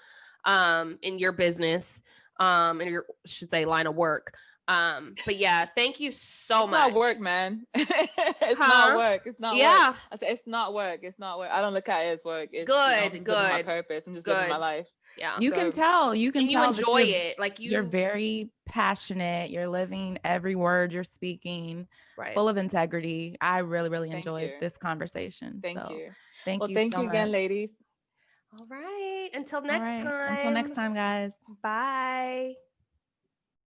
Speaker 1: in your business, in your should say line of work. But yeah, thank you so
Speaker 2: It's not
Speaker 1: much.
Speaker 2: work, man. It's not
Speaker 1: Huh?
Speaker 2: work. It's not work.
Speaker 1: Yeah.
Speaker 2: I said it's not work. It's not work. I don't look at it as work. It's I'm
Speaker 1: Good,
Speaker 2: just living my
Speaker 1: good,
Speaker 2: purpose. I'm just living my
Speaker 1: good.
Speaker 2: life.
Speaker 1: Yeah.
Speaker 3: You can
Speaker 2: So
Speaker 3: tell. You can
Speaker 1: And you
Speaker 3: tell that
Speaker 1: enjoy it. Like
Speaker 3: you're
Speaker 1: you,
Speaker 3: very passionate. You're living every word you're speaking,
Speaker 1: right.
Speaker 3: full of integrity. I really, really
Speaker 2: thank
Speaker 3: enjoyed
Speaker 2: you.
Speaker 3: this conversation.
Speaker 2: Thank
Speaker 3: So
Speaker 2: you.
Speaker 3: thank
Speaker 2: Well,
Speaker 3: you
Speaker 2: thank
Speaker 3: so
Speaker 2: you again,
Speaker 3: much.
Speaker 2: ladies.
Speaker 1: All right. Until
Speaker 3: All
Speaker 1: next
Speaker 3: right. Until next
Speaker 1: time.
Speaker 3: time, guys.
Speaker 1: Bye.